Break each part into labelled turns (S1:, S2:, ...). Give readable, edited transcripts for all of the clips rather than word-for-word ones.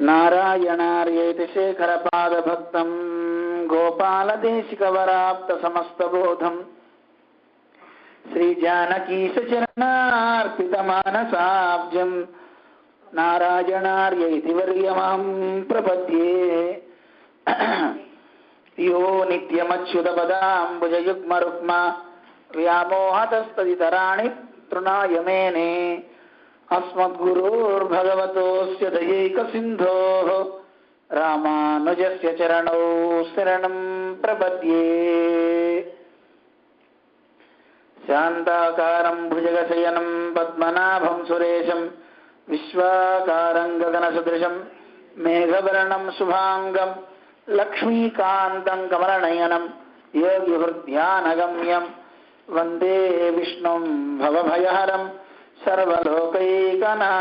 S1: నారాయణార్యేతి శేఖరపాదభక్తం గోపాలదేశికవరాప్త సమస్తబోధం శ్రీజానకీశరణార్పితమానసాబ్జం నారాయణార్యేతి వర్యమహం ప్రపద్యే. యో నిత్యమచ్యుతపదాంబుజయుగ్మరుక్మ వ్యామోహతస్తదితరాణి తృణాయ మేనే. అస్మద్గురోర్భగవతోస్య దయైకసింధోః రామానుజస్య చరణౌ శరణం ప్రపద్యే. శాంతాకారం భుజగశయనం పద్మనాభం సురేశం విశ్వాకారం గగనసదృశం మేఘవర్ణం శుభాంగం లక్ష్మీకాంతం కమలనయనం యోగిహృద్యానగమ్యం వందే విష్ణుం భవభయహరం సర్వలోకైకనాథం.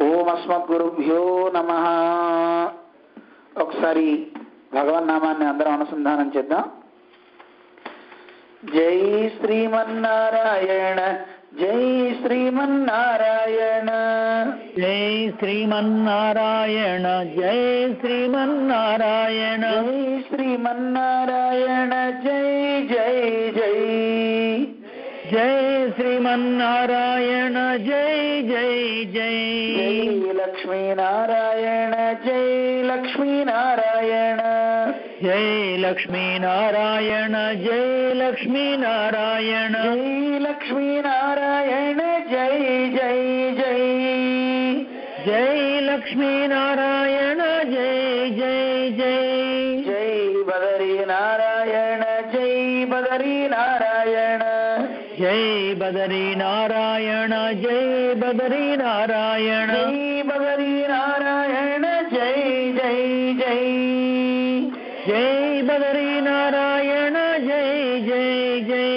S1: ఓం అస్మద్గురుభ్యో నమః. ఒకసారి భగవన్నామాన్ని అందరం అనుసంధానం చేద్దాం. జై శ్రీమన్నారాయణ జై శ్రీమన్నారాయణ
S2: జై శ్రీమన్నారాయణ జై శ్రీమన్నారాయణ
S1: జై శ్రీమన్నారాయణ జై జై జై
S2: జై శ్రీమన్నారాయణ జై జై జై
S1: జై లక్ష్మీనారాయణ జై లక్ష్మీనారాయణ
S2: జై లక్ష్మీనారాయణ జై లక్ష్మీనారాయణ
S1: జై లక్ష్మీనారాయణ జై జై జై
S2: జై లక్ష్మీనారాయణ జై జై జై
S1: జై బదరీనారాయణ జై బదరీనారాయణ
S2: జై బదరీనారాయణ జై బదరీనారాయణ
S1: జై బదరీనారాయణ జై జై జై
S2: జై బదరీనారాయణ జై జై జై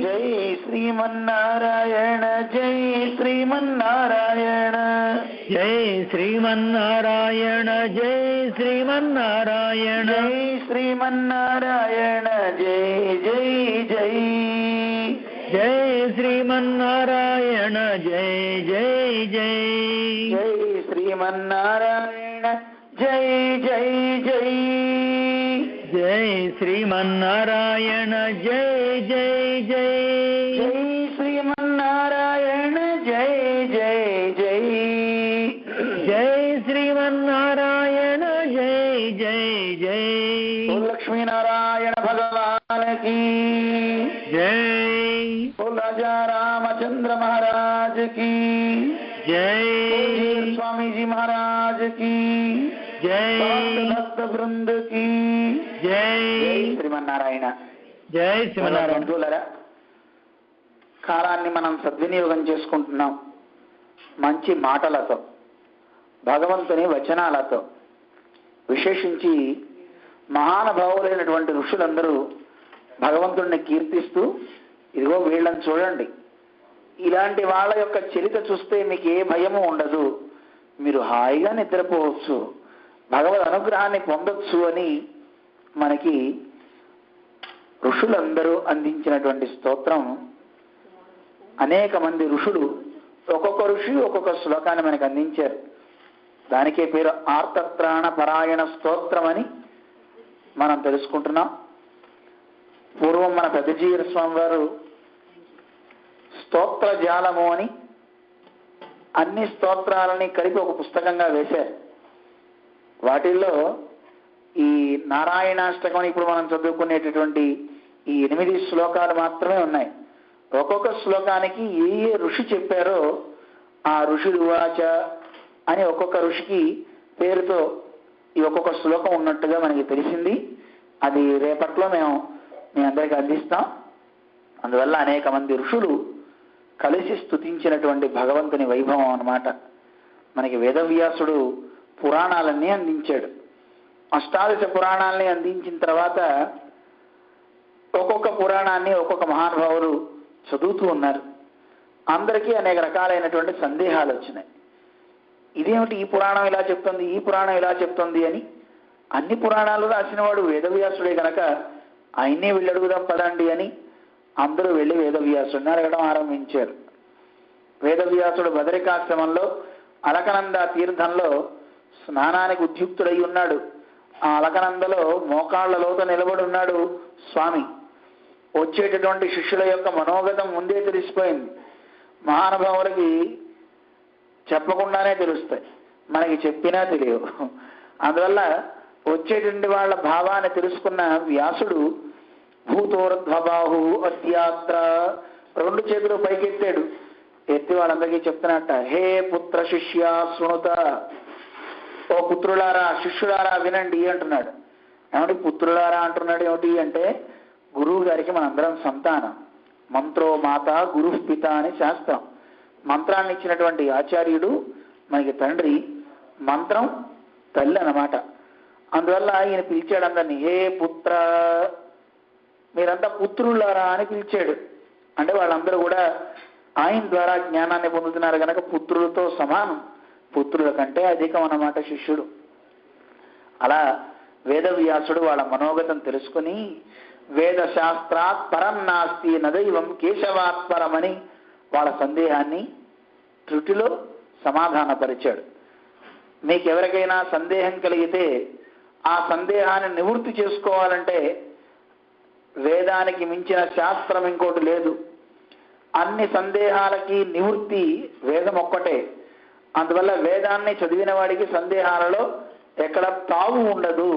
S1: జై శ్రీమన్నారాయణ జై శ్రీమన్నారాయణ
S2: జై శ్రీమన్నారాయణ జై శ్రీమన్నారాయణ
S1: జై శ్రీమన్నారాయణ జై జై జై
S2: జై శ్రీమన్నారాయణ జై జై జై
S1: జై శ్రీమన్నారాయణ జై జై జై
S2: జై శ్రీమన్నారాయణ జై జై జై
S1: జై శ్రీమన్నారాయణ జై జై జై
S2: జై శ్రీమన్నారాయణ జై జై జై
S1: ఓ లక్ష్మీనారాయణ భగవాన్ की
S2: జై
S1: ఓ రాజా రామచంద్ర మహారాజ్ की
S2: జై
S1: स्वामी जी महाराज की
S2: జై
S1: भक्त वृंद की
S2: జై
S1: శ్రీమన్నారాయణ.
S2: జై శ్రీమన్నారాయణ.
S1: బంధువులరా, కాలాన్ని మనం సద్వినియోగం చేసుకుంటున్నాం. మంచి మాటలతో, భగవంతుని వచనాలతో, విశేషించి మహానుభావులైనటువంటి ఋషులందరూ భగవంతుడిని కీర్తిస్తూ, ఇదిగో వీళ్ళని చూడండి, ఇలాంటి వాళ్ళ యొక్క చరిత్ర చూస్తే మీకు ఏ భయము ఉండదు, మీరు హాయిగా నిద్రపోవచ్చు, భగవద్ అనుగ్రహాన్ని పొందొచ్చు అని మనకి ఋషులందరూ అందించినటువంటి స్తోత్రం. అనేక మంది ఋషులు ఒక్కొక్క ఋషి ఒక్కొక్క శ్లోకాన్ని మనకు అందించారు. దానికే పేరు ఆర్తత్రాణ పరాయణ స్తోత్రం అని మనం తెలుసుకుంటున్నాం. పూర్వం మన పెద్దజీయర స్వామి వారు స్తోత్ర జాలము అని అన్ని స్తోత్రాలని కలిపి ఒక పుస్తకంగా వేశారు. వాటిల్లో ఈ నారాయణాష్టకం ఇప్పుడు మనం చదువుకునేటటువంటి ఈ 8 శ్లోకాలు మాత్రమే ఉన్నాయి. ఒక్కొక్క శ్లోకానికి ఏ ఏ ఋషి చెప్పారో ఆ ఋషులు వాచ అని ఒక్కొక్క ఋషికి పేరుతో ఈ ఒక్కొక్క శ్లోకం ఉన్నట్టుగా మనకి తెలిసింది. అది రేపట్లో మేము మీ అందరికీ అందిస్తాం. అందువల్ల అనేక మంది ఋషులు కలిసి స్తుతించినటువంటి భగవంతుని వైభవం అన్నమాట. మనకి వేదవ్యాసుడు పురాణాలన్నీ అందించాడు. అష్టాదశ పురాణాలని అందించిన తర్వాత ఒక్కొక్క పురాణాన్ని ఒక్కొక్క మహానుభావులు చదువుతూ ఉన్నారు. అందరికీ అనేక రకాలైనటువంటి సందేహాలు వచ్చినాయి. ఇదేమిటి, ఈ పురాణం ఇలా చెప్తుంది, ఈ పురాణం ఇలా చెప్తుంది అని. అన్ని పురాణాలు రాసినవాడు వేదవ్యాసుడే కనుక ఆయన్నే వెళ్ళి అడుగుదాం పదండి అని అందరూ వెళ్ళి వేదవ్యాసుడిని అడగడం ఆరంభించారు. వేదవ్యాసుడు బదరికాశ్రమంలో అలకనంద తీర్థంలో స్నానానికి ఉద్యుక్తుడై ఉన్నాడు. ఆ అలకనందలో మోకాళ్లలోతో నిలబడి ఉన్నాడు స్వామి. వచ్చేటటువంటి శిష్యుల యొక్క మనోగతం ముందే తెలిసిపోయింది. మహానుభావులకి చెప్పకుండానే తెలుస్తాయి, మనకి చెప్పినా తెలియవు. అందువల్ల వచ్చేటువంటి వాళ్ళ భావాన్ని తెలుసుకున్న వ్యాసుడు భూతోర్ధ్వబాహు అత్యాత్ర 2 చేతులు పైకెత్తాడు. ఎత్తి వాళ్ళందరికీ చెప్తున్నట్ట, హే పుత్ర శిష్య శృణుత, ఓ పుత్రులారా శిష్యులారా వినండి అంటున్నాడు. ఏమంటే పుత్రులారా అంటున్నాడు ఏమిటి అంటే, గురువు గారికి మనందరం సంతానం. మంత్రో మాత గురు పిత అని శాస్త్రం. మంత్రాన్ని ఇచ్చినటువంటి ఆచార్యుడు మనకి తండ్రి, మంత్రం తల్లి అన్నమాట. అందువల్ల ఈయన పిలిచాడు అందరినీ, హే పుత్ర, మీరంతా పుత్రులారా అని పిలిచాడు. అంటే వాళ్ళందరూ కూడా ఆయన ద్వారా జ్ఞానాన్ని పొందుతున్నారు కనుక పుత్రులతో సమానం, పుత్రుల కంటే అధికం అన్నమాట శిష్యుడు. అలా వేదవ్యాసుడు వాళ్ళ మనోగతం తెలుసుకుని వేద శాస్త్రాత్ పరం నాస్తి నదైవం కేశవాత్ పరమని వాళ్ళ సందేహాన్ని త్రుటిలో సమాధానపరిచాడు. మీకు ఎవరికైనా సందేహం కలిగితే ఆ సందేహాన్ని నివృత్తి చేసుకోవాలంటే వేదానికి మించిన శాస్త్రం ఇంకోటి లేదు. అన్ని సందేహాలకి నివృత్తి వేదం ఒక్కటే. అందువల్ల వేదాన్ని చదివిన వాడికి సందేహాలలో ఎక్కడ తావు ఉండదు.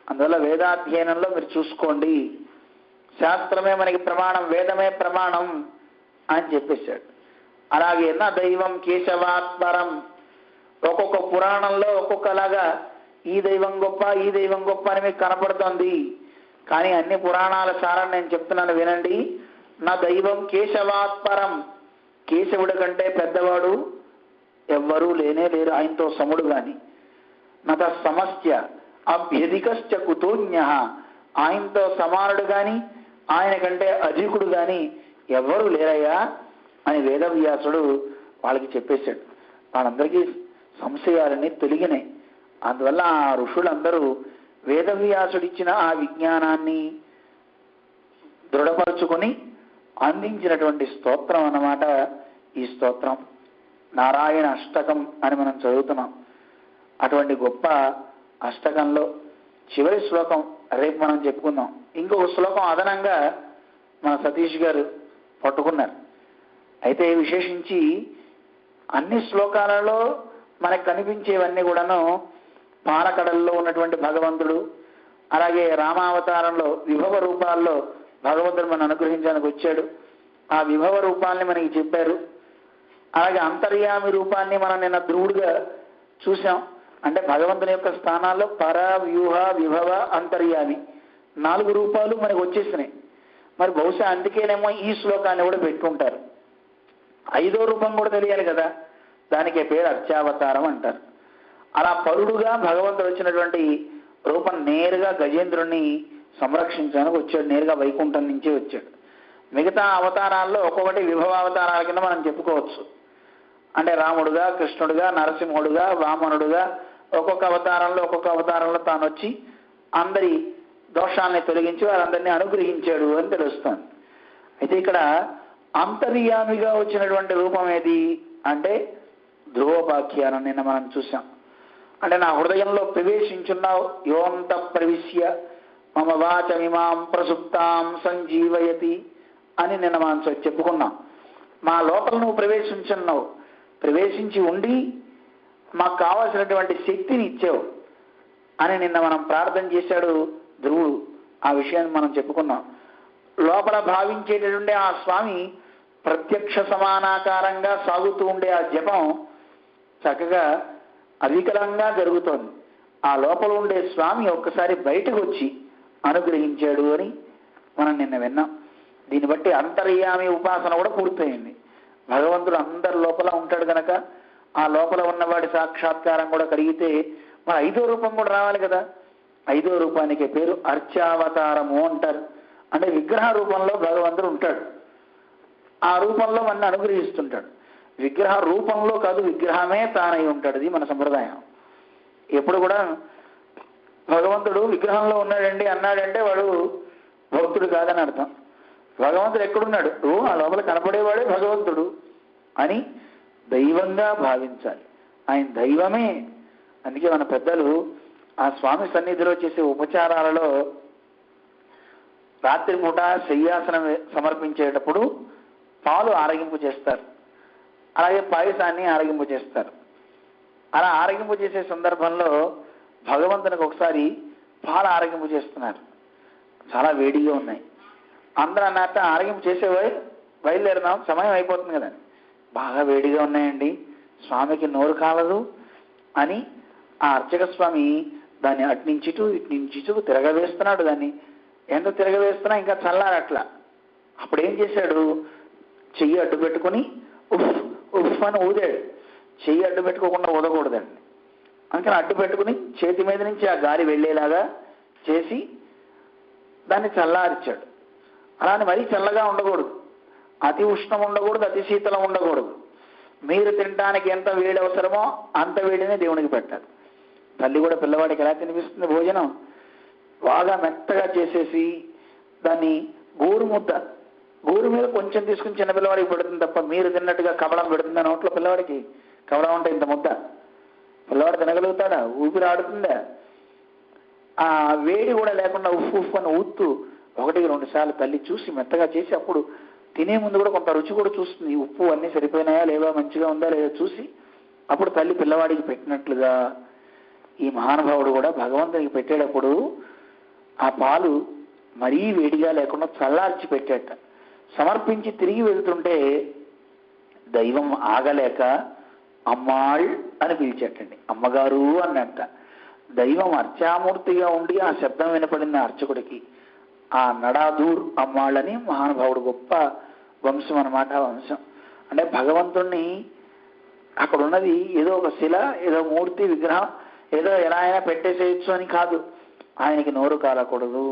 S1: అందువల్ల వేదాధ్యయనంలో మీరు చూసుకోండి, శాస్త్రమే మనకి ప్రమాణం, వేదమే ప్రమాణం అని చెప్పేశాడు. అలాగే నా దైవం కేశవాత్పరం, ఒక్కొక్క పురాణంలో ఒక్కొక్కలాగా ఈ దైవం గొప్ప ఈ దైవం గొప్ప అని మీకు కనపడుతోంది. కానీ అన్ని పురాణాల సారం నేను చెప్తున్నాను వినండి. నా దైవం కేశవాత్పరం, కేశవుడి కంటే పెద్దవాడు ఎవ్వరూ లేనే లేరు, ఆయనతో సముడు గాని. నత సమస్య అభ్యధికశ్చ కుతోజ్ఞ, ఆయనతో సమానుడు గాని ఆయన కంటే అధికుడు గాని ఎవ్వరూ లేరయ్యా అని వేదవ్యాసుడు వాళ్ళకి చెప్పేశాడు. వాళ్ళందరికీ సంశయాలన్నీ తొలగినాయి. అందువల్ల ఆ ఋషులందరూ వేదవ్యాసుడిచ్చిన ఆ విజ్ఞానాన్ని దృఢపరుచుకొని అందించినటువంటి స్తోత్రం అన్నమాట ఈ స్తోత్రం. నారాయణ అష్టకం అని మనం చదువుతున్నాం. అటువంటి గొప్ప అష్టకంలో చివరి శ్లోకం రేపు మనం చెప్పుకుందాం. ఇంకొక శ్లోకం అదనంగా మన సతీష్ గారు పట్టుకున్నారు. అయితే విశేషించి అన్ని శ్లోకాలలో మనకు కనిపించేవన్నీ కూడాను పాలకడల్లో ఉన్నటువంటి భగవంతుడు, అలాగే రామావతారంలో విభవ రూపాల్లో భగవంతుడు మనం అనుగ్రహించడానికి వచ్చాడు. ఆ విభవ రూపాల్ని మనకి చెప్పారు. అలాగే అంతర్యామి రూపాన్ని మనం నిన్న ధ్రువుడుగా చూసాం. అంటే భగవంతుని యొక్క స్థానాల్లో పర, వ్యూహ, విభవ, అంతర్యామి 4 రూపాలు మనకు వచ్చేసినాయి. మరి బహుశా అందుకేనేమో ఈ శ్లోకాన్ని కూడా పెట్టుకుంటారు. 5వ రూపం కూడా తెలియాలి కదా, దానికే పేరు అర్చావతారం అంటారు. అలా పరుడుగా భగవంతుడు వచ్చినటువంటి రూపం నేరుగా గజేంద్రుణ్ణి సంరక్షించడానికి వచ్చాడు, నేరుగా వైకుంఠం నుంచి వచ్చాడు. మిగతా అవతారాల్లో ఒక్కొక్కటి విభవ అవతారాల కింద మనం చెప్పుకోవచ్చు. అంటే రాముడుగా, కృష్ణుడుగా, నరసింహుడుగా, వామనుడుగా ఒక్కొక్క అవతారంలో తాను వచ్చి అందరి దోషాలని తొలగించి వారందరినీ అనుగ్రహించాడు అని తెలుస్తుంది. అయితే ఇక్కడ అంతర్యామిగా వచ్చినటువంటి రూపం ఏది అంటే ధ్రువోపాఖ్యానం నిన్న మనం చూసాం. అంటే నా హృదయంలో ప్రవేశించున్నావు, యోంత ప్రవిశ్య మమ వాచమిమాం ప్రసుప్తాం సంజీవయతి అని నిన్న మనం చెప్పుకున్నాం. మా లోపల నువ్వు ప్రవేశించున్నావు, ప్రవేశించి ఉండి మాకు కావాల్సినటువంటి శక్తిని ఇచ్చావు అని నిన్న మనం ప్రార్థన చేశాడు ధ్రువుడు. ఆ విషయాన్ని మనం చెప్పుకున్నాం. లోపల భావించేటటువంటి ఆ స్వామి ప్రత్యక్ష సమానాకారంగా సాగుతూ ఉండే ఆ జపం చక్కగా అవికలంగా జరుగుతోంది. ఆ లోపల ఉండే స్వామి ఒక్కసారి బయటకు వచ్చి అనుగ్రహించాడు అని మనం నిన్న విన్నాం. దీన్ని బట్టి అంతర్యామి ఉపాసన కూడా పూర్తయింది. భగవంతుడు అందరి లోపల ఉంటాడు కనుక ఆ లోపల ఉన్నవాడి సాక్షాత్కారం కూడా కలిగితే మన 5వ రూపం కూడా రావాలి కదా. 5వ రూపానికి పేరు అర్చావతారము అంటారు. అంటే విగ్రహ రూపంలో భగవంతుడు ఉంటాడు, ఆ రూపంలో మన అనుగ్రహిస్తుంటాడు. విగ్రహ రూపంలో కాదు, విగ్రహమే తానై ఉంటాడు. ఇది మన సంప్రదాయం. ఎప్పుడు కూడా భగవంతుడు విగ్రహంలో ఉన్నాడండి అన్నాడంటే వాడు భక్తుడు కాదని అర్థం. భగవంతుడు ఎక్కడున్నాడు? ఆ లోపల కనపడేవాడే భగవంతుడు అని దైవంగా భావించాలి. ఆయన దైవమే. అందుకే మన పెద్దలు ఆ స్వామి సన్నిధిలో చేసే ఉపచారాలలో రాత్రిపూట శయ్యాసనం సమర్పించేటప్పుడు పాలు ఆరగింపు చేస్తారు, అలాగే పాయసాన్ని ఆరగింపు చేస్తారు. అలా ఆరగింపు చేసే సందర్భంలో భగవంతునికి ఒకసారి పాలు ఆరగింపు చేస్తున్నారు, చాలా వేడిగా ఉన్నాయి. అందరూ అన్నట్టు ఆరగింపు చేసేవై బయలుదేరుదాం, సమయం అయిపోతుంది కదా, బాగా వేడిగా ఉన్నాయండి, స్వామికి నోరు కాలదు అని ఆ అర్చక స్వామి దాన్ని అట్నుంచిటు ఇట్నుంచిటు తిరగవేస్తున్నాడు. దాన్ని ఎంత తిరగవేస్తున్నా ఇంకా చల్లారట్లా. అప్పుడు ఏం చేశాడు, చెయ్యి అడ్డు పెట్టుకుని ఉఫ్ ఉఫ్ అని ఊదాడు. చెయ్యి అడ్డు పెట్టుకోకుండా ఊదకూడదండి, అందుకని అడ్డు పెట్టుకుని చేతి మీద నుంచి ఆ గాలి వెళ్ళేలాగా చేసి దాన్ని చల్లారిచ్చాడు. అలానే మరీ చల్లగా ఉండకూడదు, అతి ఉష్ణం ఉండకూడదు, అతి శీతలం ఉండకూడదు. మీరు తినడానికి ఎంత వేడి అవసరమో అంత వేడినే దేవునికి పెట్టాలి. తల్లి కూడా పిల్లవాడికి ఎలా తినిపిస్తుంది భోజనం, బాగా మెత్తగా చేసేసి దాన్ని గోరు ముద్ద, గోరు మీద కొంచెం తీసుకుని చిన్న పిల్లవాడికి పెడుతుంది తప్ప మీరు తిన్నట్టుగా కవళం పెడుతుందా నోట్లో పిల్లవాడికి? కవళం అంటే ఇంత ముద్ద పిల్లవాడు తినగలుగుతాడా? ఊపిరి ఆడుతుందా? ఆ వేడి కూడా లేకుండా ఉఫ్ ఉఫ్ అని ఊత్తూ 1-2 సార్లు తల్లి చూసి మెత్తగా చేసి అప్పుడు తినే ముందు కూడా కొంత రుచి కూడా చూస్తుంది, ఉప్పు అన్నీ సరిపోయినాయా లేవా, మంచిగా ఉందా లేదా చూసి అప్పుడు తల్లి పిల్లవాడికి పెట్టినట్లుగా ఈ మహానుభావుడు కూడా భగవంతునికి పెట్టేటప్పుడు ఆ పాలు మరీ వేడిగా లేకుండా చల్లార్చి పెట్టేట. సమర్పించి తిరిగి వెళ్తుంటే దైవం ఆగలేక అమ్మాళ్ అని పిలిచేటండి, అమ్మగారు అన్నట్ట. దైవం అర్చామూర్తిగా ఉండి ఆ శబ్దం వినపడిన అర్చకుడికి ఆ నడాదూర్ అమ్మాళ్ళని మహానుభావుడు గొప్ప వంశం అన్నమాట. వంశం అంటే భగవంతుణ్ణి అక్కడ ఉన్నది ఏదో ఒక శిల, ఏదో మూర్తి, విగ్రహం, ఏదో ఎలా అయినా పెట్టేసేయచ్చు అని కాదు. ఆయనకి నోరు కాలకూడదు,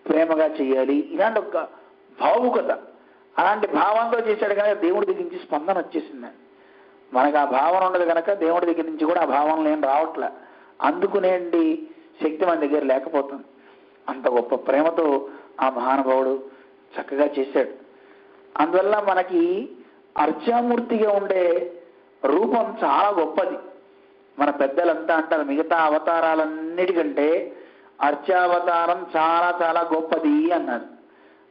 S1: ప్రేమగా చేయాలి, ఇలాంటి ఒక భావుకత, అలాంటి భావంతో చేశాడు కనుక దేవుడి దగ్గర నుంచి స్పందన వచ్చేసిందండి. మనకు ఆ భావన ఉండదు కనుక దేవుడి దగ్గర నుంచి కూడా ఆ భావనలు ఏం రావట్లే, అందుకునేంటి శక్తి మన దగ్గర లేకపోతుంది. అంత గొప్ప ప్రేమతో ఆ మహానుభావుడు చక్కగా చేశాడు. అందువల్ల మనకి అర్చామూర్తిగా ఉండే రూపం చాలా గొప్పది. మన పెద్దలంతా అంటారు మిగతా అవతారాలన్నిటికంటే అర్చావతారం చాలా చాలా గొప్పది అన్నారు.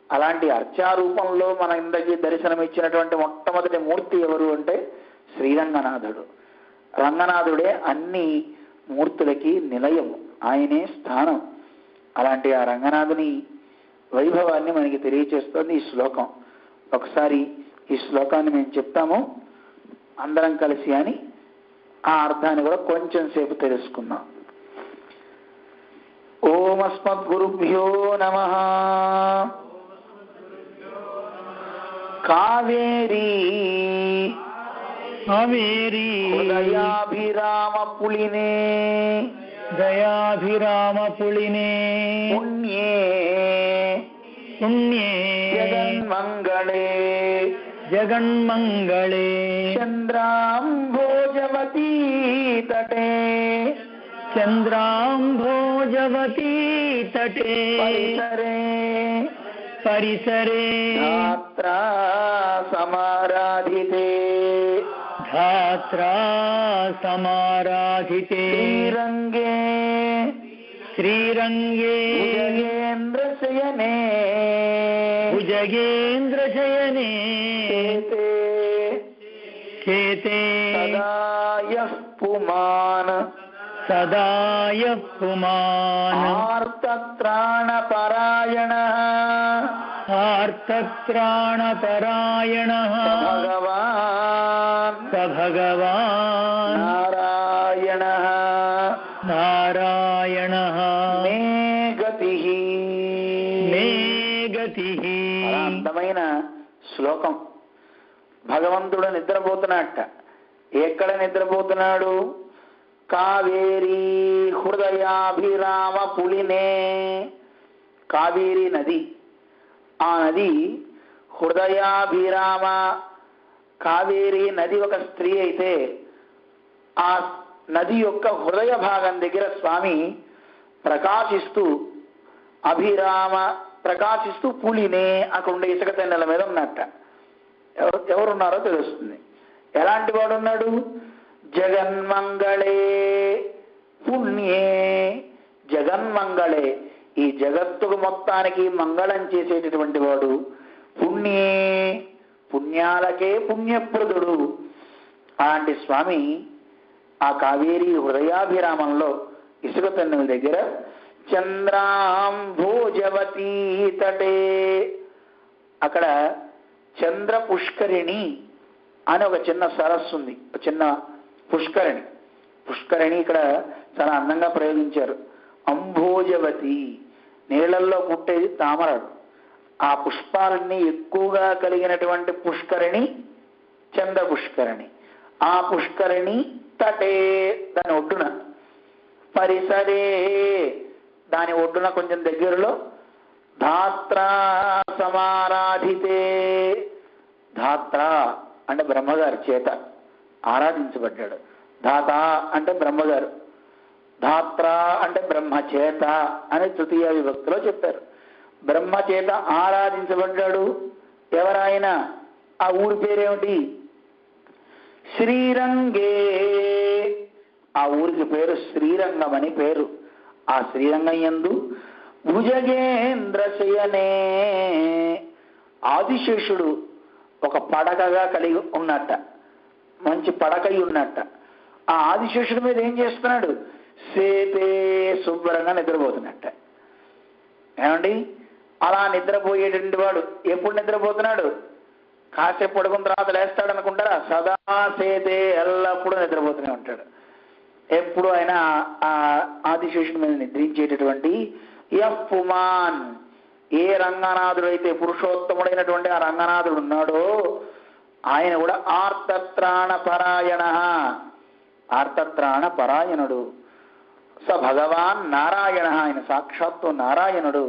S1: అలాంటి అర్చారూపంలో మన ఇందకి దర్శనం ఇచ్చినటువంటి మొట్టమొదటి మూర్తి ఎవరు అంటే శ్రీరంగనాథుడు. రంగనాథుడే అన్ని మూర్తులకి నిలయము, ఆయనే స్థానం. అలాంటి ఆ రంగనాథుని వైభవాన్ని మనకి తెలియచేస్తోంది ఈ శ్లోకం. ఒకసారి ఈ శ్లోకాన్ని మేము చెప్తాము అందరం కలిసి అని, ఆ అర్థాన్ని కూడా కొంచెం సేపు తెలుసుకుందాం. ఓం అస్మద్గురుభ్యో నమః. కావేరీ
S2: కావేరీ
S1: హృదయాభిరామ పులినే
S2: దయాభిరామ పుళినే
S1: పుణ్యే
S2: పుణ్యే
S1: జగన్మంగళే
S2: జగన్మంగళే
S1: చంద్రాంభోజవతీ తటే
S2: చంద్రాంభోజవతీ తటే
S1: పరిసరే
S2: పరిసరే
S1: ధాత్రా సమారాధితే
S2: ధాత్రా సమారాధితే
S1: శ్రీరంగే
S2: శ్రీరంగే
S1: భుజగేంద్రశయనే
S2: భుజగేంద్రశయనే
S1: చేతే
S2: చేతే
S1: సదా యః పుమాన్
S2: సదా యః పుమాన్
S1: ఆర్తత్రాణపరాయణః
S2: ఆర్తత్రాణపరాయణః
S1: భగవాన్
S2: స భగవాన్
S1: నారాయణః
S2: నారాయణః
S1: మే గతిః.
S2: మే గతిః.
S1: చాలా అందమైన శ్లోకం. భగవంతుడు నిద్రపోతున్నట్ట. ఎక్కడ నిద్రపోతున్నాడు? కావేరీ హృదయాభిరామ పులినే. కావేరీ నది, ఆ నది హృదయాభిరామ. కావేరీ నది ఒక స్త్రీ అయితే ఆ నది యొక్క హృదయ భాగం దగ్గర స్వామి ప్రకాశిస్తూ అభిరామ ప్రకాశిస్తూ పులినే అక్కడ ఉండే ఇసుక తెన్నెల మీద ఉన్నట్ట. ఎవరున్నారో తెలుస్తుంది. ఎలాంటి వాడు ఉన్నాడు? జగన్మంగళే పుణ్యే, జగన్మంగళే ఈ జగత్తుకు మొత్తానికి మంగళం చేసేటటువంటి వాడు, పుణ్యే పుణ్యాలకే పుణ్యప్రదుడు. అలాంటి స్వామి ఆ కావేరీ హృదయాభిరామంలో ఇసుక తన్నుల దగ్గర చంద్రాంభోజవతీ తటే, అక్కడ చంద్ర పుష్కరిణి అని ఒక చిన్న సరస్సు ఉంది, ఒక చిన్న పుష్కరిణి. పుష్కరిణి ఇక్కడ చాలా అందంగా ప్రయోగించారు. అంభోజవతి నీళ్లలో పుట్టేది తామరడు. ఆ పుష్పాలన్నీ ఎక్కువగా కలిగినటువంటి పుష్కరిణి చంద్ర పుష్కరిణి. ఆ పుష్కరిణి తటే దాని ఒడ్డున, పరిసరే దాని ఒడ్డున కొంచెం దగ్గరలో, ధాత్రా సమారాధితే, ధాత్ర అంటే బ్రహ్మగారి చేత ఆరాధించబడ్డాడు. ధాత అంటే బ్రహ్మగారు, ధాత్ర అంటే బ్రహ్మచేత అని తృతీయ విభక్తిలో చెప్పారు. బ్రహ్మచేత ఆరాధించబడ్డాడు. ఎవరాయన? ఆ ఊరి పేరేమిటి? శ్రీరంగే. ఆ ఊరికి పేరు శ్రీరంగం అని పేరు. ఆ శ్రీరంగం యందు భుజగేంద్రశయనే ఆదిశేషుడు ఒక పడకగా కలిగి ఉన్నట్ట, మంచి పడకై ఉన్నట్ట. ఆ ఆదిశేషుడి మీద ఏం చేస్తున్నాడు? సేతే శుభ్రంగా నిద్రపోతున్నట్ట. ఏమండి, అలా నిద్రపోయేటువంటి వాడు ఎప్పుడు నిద్రపోతున్నాడు? కాసేపు పడుకున్న తర్వాత లేస్తాడు అనుకుంటారా? సదా సేతే, ఎల్లప్పుడూ నిద్రపోతూనే ఉంటాడు. ఎప్పుడు ఆయన ఆ ఆదిశేషుడి మీద నిద్రించేటటువంటి యఃపుమాన్, ఏ రంగనాథుడు అయితే పురుషోత్తముడైనటువంటి ఆ రంగనాథుడు ఉన్నాడో ఆయన కూడా ఆర్తత్రాణ పరాయణ, ఆర్తత్రాణ పరాయణుడు. స భగవాన్ నారాయణ, ఆయన సాక్షాత్తు నారాయణుడు.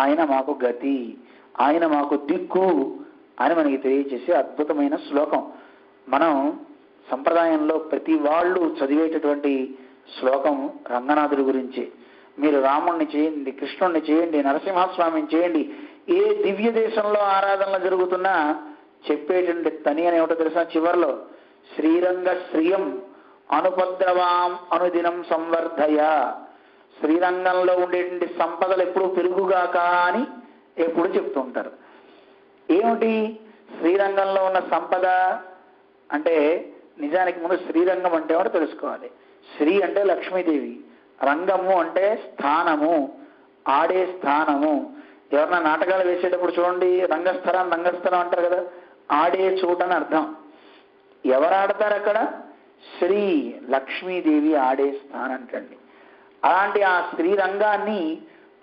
S1: ఆయన మాకు గతి, ఆయన మాకు దిక్కు అని మనకి తెలియజేసే అద్భుతమైన శ్లోకం. మనం సంప్రదాయంలో ప్రతి వాళ్ళు చదివేటటువంటి శ్లోకం రంగనాథుడి గురించి. మీరు రాముణ్ణి చేయండి, కృష్ణుణ్ణి చేయండి, నరసింహస్వామిని చేయండి, ఏ దివ్య దేశంలో ఆరాధనలు జరుగుతున్నా చెప్పేటువంటి తని అని ఏమిటో తెలుసా? చివర్లో శ్రీరంగ శ్రియం అనుపద్రవాం అనుదినం సంవర్ధయ, శ్రీరంగంలో ఉండేటువంటి సంపదలు ఎప్పుడు పెరుగుగాక అని ఎప్పుడు చెప్తుంటారు. ఏమిటి శ్రీరంగంలో ఉన్న సంపద అంటే? నిజానికి ముందు శ్రీరంగం అంటే ఏమిటో తెలుసుకోవాలి. శ్రీ అంటే లక్ష్మీదేవి, రంగము అంటే స్థానము, ఆడే స్థానము. ఎవరన్నా నాటకాలు వేసేటప్పుడు చూడండి, రంగస్థలం రంగస్థలం అంటారు కదా, ఆడే చోటని అర్థం. ఎవరు ఆడతారు అక్కడ? శ్రీ లక్ష్మీదేవి ఆడే స్థానం అంటండి. అలాంటి ఆ శ్రీరంగాన్ని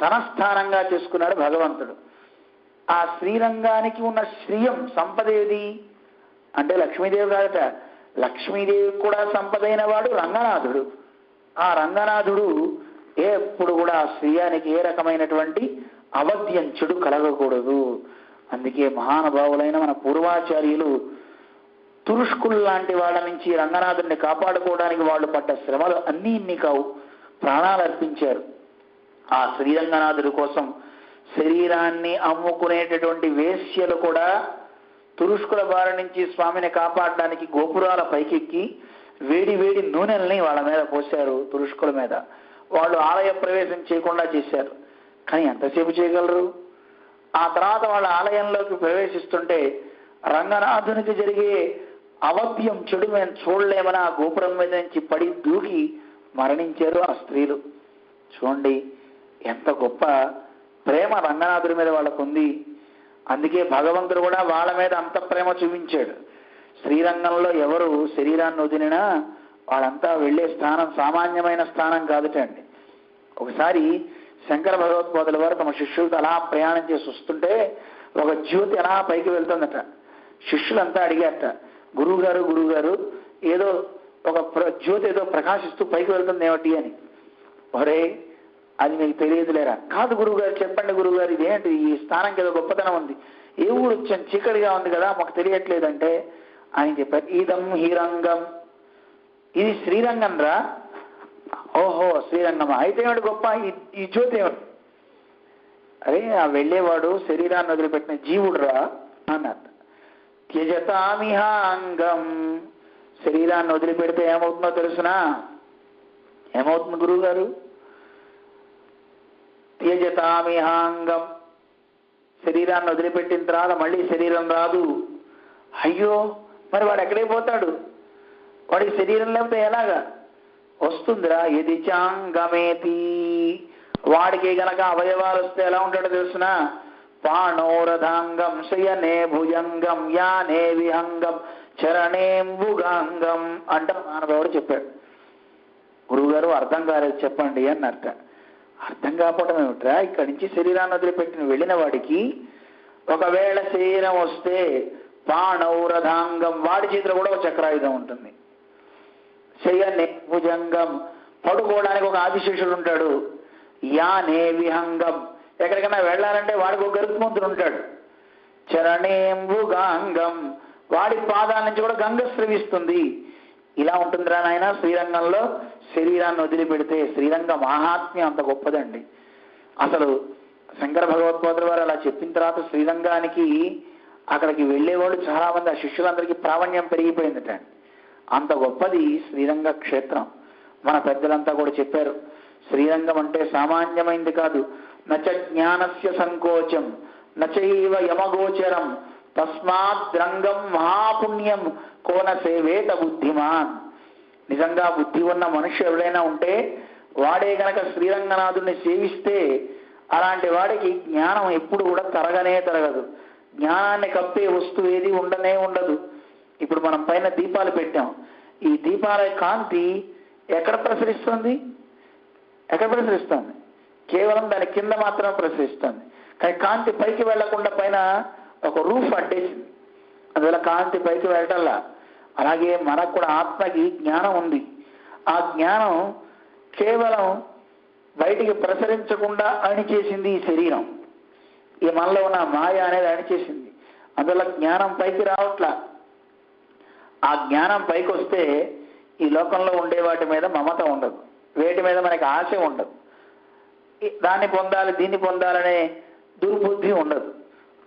S1: తన స్థానంగా చేసుకున్నాడు భగవంతుడు. ఆ శ్రీరంగానికి ఉన్న శ్రీయం సంపద ఏది అంటే లక్ష్మీదేవి కాదట. లక్ష్మీదేవి కూడా సంపదైన వాడు రంగనాథుడు. ఆ రంగనాథుడు ఎప్పుడు కూడా ఆ శ్రీయానికి ఏ రకమైనటువంటి అవధ్యం చెడు కలగకూడదు. అందుకే మహానుభావులైన మన పూర్వాచార్యులు తురుష్కులు లాంటి వాళ్ళ నుంచి రంగనాథుడిని కాపాడుకోవడానికి వాళ్ళు పడ్డ శ్రమలు అన్నీ ఇన్ని కావు, ప్రాణాలు అర్పించారు. ఆ శ్రీరంగనాథుడి కోసం శరీరాన్ని అమ్ముకునేటటువంటి వేశ్యలు కూడా తురుష్కుల బారి నుంచి స్వామిని కాపాడడానికి గోపురాల పైకెక్కి వేడి వేడి నూనెల్ని వాళ్ళ మీద పోశారు. తురుష్కుల మీద వాళ్ళు ఆలయ ప్రవేశం చేయకుండా చేశారు. కానీ ఎంతసేపు చేయగలరు? ఆ తర్వాత వాళ్ళ ఆలయంలోకి ప్రవేశిస్తుంటే రంగనాథునికి జరిగే అవధ్యం చెడు మేము చూడలేమని ఆ గోపురం మీద నుంచి పడి దూకి మరణించారు ఆ స్త్రీలు. చూడండి ఎంత గొప్ప ప్రేమ రంగనాథుడి మీద వాళ్ళకు ఉంది. అందుకే భగవంతుడు కూడా వాళ్ళ మీద అంత ప్రేమ చూపించాడు. శ్రీరంగంలో ఎవరు శరీరాన్ని వదిలినా వాళ్ళంతా వెళ్ళే స్థానం సామాన్యమైన స్థానం కాదుటండి. ఒకసారి శంకర భగవత్పాదుల వారు తమ శిష్యులతో అలా ప్రయాణం చేసి వస్తుంటే ఒక జ్యోతి అలా పైకి వెళ్తుందట. శిష్యులంతా అడిగారట, గురువుగారు గురువుగారు ఏదో ఒక జ్యోతి ఏదో ప్రకాశిస్తూ పైకి వెళ్తుంది ఏమిటి అని. ఒరే అది మీకు తెలియదులేరా? కాదు గురువుగారు, చెప్పండి గురువుగారు, ఇదేంటి ఈ స్థానంకి ఏదో గొప్పతనం ఉంది, ఏ ఊరు వచ్చాను, చీకటిగా ఉంది కదా మాకు తెలియట్లేదంటే ఆయన చెప్పారు, ఇదం హిరంగం, ఇది శ్రీరంగం రా. ఓహో శ్రీరంగమా, అయితే ఏమిటి గొప్ప ఈ జ్యోతి ఏమిటి? అరే ఆ వెళ్ళేవాడు శరీరాన్ని వదిలిపెట్టిన జీవుడు రా అన్నారు. త్యజతామిహాంగం, శరీరాన్ని వదిలిపెడితే ఏమవుతుందో తెలుసునా? ఏమవుతుంది గురువు గారు? త్యజతామిహాంగం. శరీరాన్ని వదిలిపెట్టిన తర్వాత మళ్ళీ శరీరం రాదు. అయ్యో, మరి వాడు ఎక్కడికి పోతాడు? వాడికి శరీరం లేకపోతే ఎలాగా వస్తుందిరా? ఇది చాంగమేతి. వాడికి గనక అవయవాలు వస్తే ఎలా ఉంటాడో తెలుసునా? పాణోరథాంగం శయనే భుజంగం యానే విహంగం చరణేంబుగాంగం అంటే మానవుడు చెప్పాడు. గురువుగారు అర్థం కాలేదు చెప్పండి అన్నట్ట. అర్థం కాకపోవడం ఏమిట్రా? ఇక్కడి నుంచి శరీరాన్ని వదిలిపెట్టిన వెళ్ళిన వాడికి ఒకవేళ శరీరం వస్తే పాణౌరథాంగం, వాడి చేతిలో కూడా ఒక చక్రాయుధం ఉంటుంది. శయనే భుజంగం, పడుకోవడానికి ఒక ఆదిశేషుడు ఉంటాడు. యానే విహంగం, ఎక్కడికైనా వెళ్ళాలంటే వాడికి ఒక గరుత్మంతుడు ఉంటాడు. చరణేంబుగాంగం, వాడి పాదాల నుంచి కూడా గంగ స్రవిస్తుంది. ఇలా ఉంటుందిరా నాయన శ్రీరంగంలో శరీరాన్ని వదిలిపెడితే. శ్రీరంగ మహాత్మ్యం అంత గొప్పదండి. అసలు శంకర భగవత్పాదుల వారు అలా చెప్పిన తర్వాత శ్రీరంగానికి అక్కడికి వెళ్ళేవాళ్ళు చాలా మంది, ఆ శిష్యులందరికీ ప్రావణ్యం పెరిగిపోయిందట. అంత గొప్పది శ్రీరంగ క్షేత్రం. మన పెద్దలంతా కూడా చెప్పారు, శ్రీరంగం అంటే సామాన్యమైంది కాదు. నచ జ్ఞానస్య సంకోచం నచైవ యమగోచరం తస్మాద్రంగం మహాపుణ్యం కోన సేవేత బుద్ధిమాన్. నిజంగా బుద్ధి ఉన్న మనుష్యుడు ఎవరైనా ఉంటే వాడే గనక శ్రీరంగనాథుడిని సేవిస్తే అలాంటి వాడికి జ్ఞానం ఎప్పుడు కూడా తరగనే తరగదు. జ్ఞానాన్ని కప్పే వస్తువు ఏది ఉండనే ఉండదు. ఇప్పుడు మనం పైన దీపాలు పెట్టాం. ఈ దీపాల కాంతి ఎక్కడ ప్రసరిస్తుంది? ఎక్కడ ప్రసరిస్తుంది? కేవలం దాని కింద మాత్రమే ప్రసరిస్తుంది. కానీ కాంతి పైకి వెళ్లకుండా పైన ఒక రూఫ్ అడ్డేసింది, అందువల్ల కాంతి పైకి వెళ్ళటల్లా. అలాగే మనకు కూడా ఆత్మకి జ్ఞానం ఉంది. ఆ జ్ఞానం కేవలం బయటికి ప్రసరించకుండా అణిచేసింది ఈ శరీరం. ఈ మనలో ఉన్న మాయ అనేది అణిచేసింది. అందువల్ల జ్ఞానం పైకి రావట్లా. ఆ జ్ఞానం పైకి వస్తే ఈ లోకంలో ఉండే వాటి మీద మమత ఉండదు, వేటి మీద మనకి ఆశ ఉండదు, దాన్ని పొందాలి దీన్ని పొందాలనే దుర్బుద్ధి ఉండదు.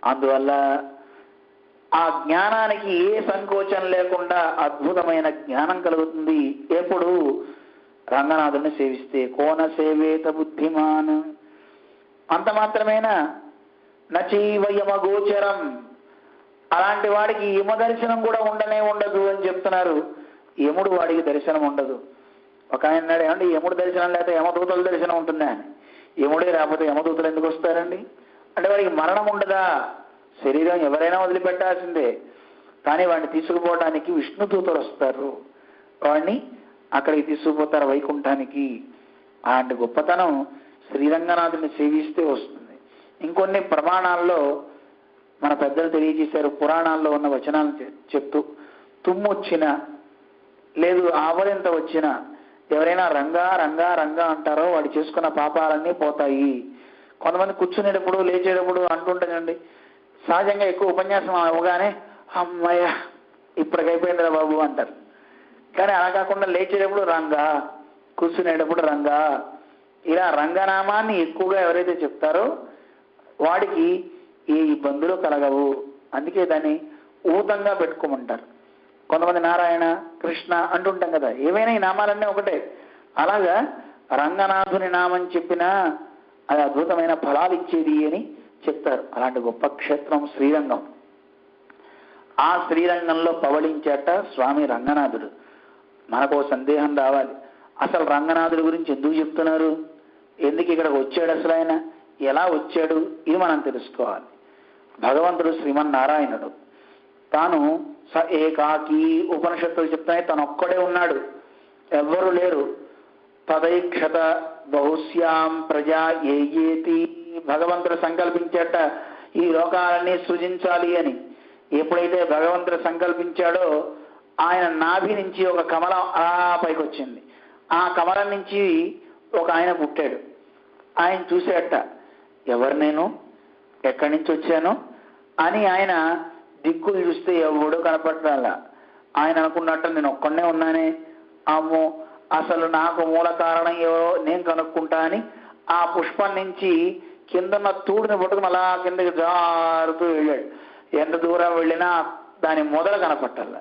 S1: అందువల్ల ఆ జ్ఞానానికి ఏ సంకోచం లేకుండా అద్భుతమైన జ్ఞానం కలుగుతుంది ఎప్పుడు? రంగనాథుని సేవిస్తే. కోన సేవేత బుద్ధిమాన్. అంత మాత్రమేనా? నచైవ యమగోచరం, అలాంటి వాడికి యమ దర్శనం కూడా ఉండనే ఉండదు అని చెప్తున్నారు. యముడు వాడికి దర్శనం ఉండదు. ఒక ఆయన అన్నాడు, ఏమంటే యముడు దర్శనం లేకపోతే యమదూతల దర్శనం ఉంటుందా అని. యముడే రాకపోతే యమదూతలు ఎందుకు వస్తారండి అంటే వాడికి మరణం ఉండదా? శరీరం ఎవరైనా వదిలిపెట్టాల్సిందే, కానీ వాడిని తీసుకుపోవడానికి విష్ణుదూతలు వస్తారు, వాడిని అక్కడికి తీసుకుపోతారు వైకుంఠానికి. అలాంటి గొప్పతనం శ్రీరంగనాథుని సేవిస్తే వస్తుంది. ఇంకొన్ని ప్రమాణాల్లో మన పెద్దలు తెలియజేశారు, పురాణాల్లో ఉన్న వచనాలను చెప్తూ. తుమ్ము వచ్చినా లేదు ఆవలింత వచ్చినా ఎవరైనా రంగా రంగా రంగా అంటారో వాడు చేసుకున్న పాపాలన్నీ పోతాయి. కొంతమంది కూర్చునేటప్పుడు లేచేటప్పుడు అంటుంటారండి, సహజంగా ఎక్కువ ఉపన్యాసం అవగానే అమ్మయ్య ఇప్పటికైపోయిందిరా బాబు అంటారు. కానీ అలా కాకుండా లేచేటప్పుడు రంగా, కూర్చునేటప్పుడు రంగా, ఇలా రంగనామాన్ని ఎక్కువగా ఎవరైతే చెప్తారో వాడికి ఏ ఇబ్బందులు కలగవు. అందుకే దాన్ని ఊతంగా పెట్టుకోమంటారు. కొంతమంది నారాయణ కృష్ణ అంటుంటాం కదా, ఏవైనా ఈ నామాలన్నీ ఒకటే. అలాగా రంగనాథుని నామం చెప్పినా అది అద్భుతమైన ఫలాలు ఇచ్చేది అని చెప్తారు. అలాంటి గొప్ప క్షేత్రం శ్రీరంగం. ఆ శ్రీరంగంలో పవళించేట స్వామి రంగనాథుడు. మనకు సందేహం రావాలి, అసలు రంగనాథుడి గురించి ఎందుకు చెప్తున్నారు, ఎందుకు ఇక్కడికి వచ్చాడు, అసలు ఆయన ఎలా వచ్చాడు, ఇది మనం తెలుసుకోవాలి. భగవంతుడు శ్రీమన్నారాయణుడు. తాను స ఏకాకి, ఉపనిషత్తులు చెప్తాయి, తను ఒక్కడే ఉన్నాడు, ఎవ్వరూ లేరు. తదైక్షత బహుశ్యాం ప్రజా ఏయేతి. భగవంతుడు సంకల్పించేట ఈ లోకాలన్నీ సృజించాలి అని. ఎప్పుడైతే భగవంతుడు సంకల్పించాడో ఆయన నాభి నుంచి ఒక కమలం అలా పైకి వచ్చింది. ఆ కమలం నుంచి ఒక ఆయన పుట్టాడు. ఆయన చూసేట, ఎవరు నేను, ఎక్కడి నుంచి వచ్చాను అని ఆయన దిక్కులు చూస్తే ఎవడో కనపట్టాల. ఆయన అనుకున్నట్టు నేను ఒక్కడనే ఉన్నానే, అమ్మో అసలు నాకు మూల కారణం ఎవరో నేను కనుక్కుంటా అని ఆ పుష్పం నుంచి కిందన్న తూడుని పట్టుకుని అలా కిందకి జారుతూ వెళ్ళాడు. ఎంత దూరం వెళ్ళినా దాని మొదలు కనపట్టాల.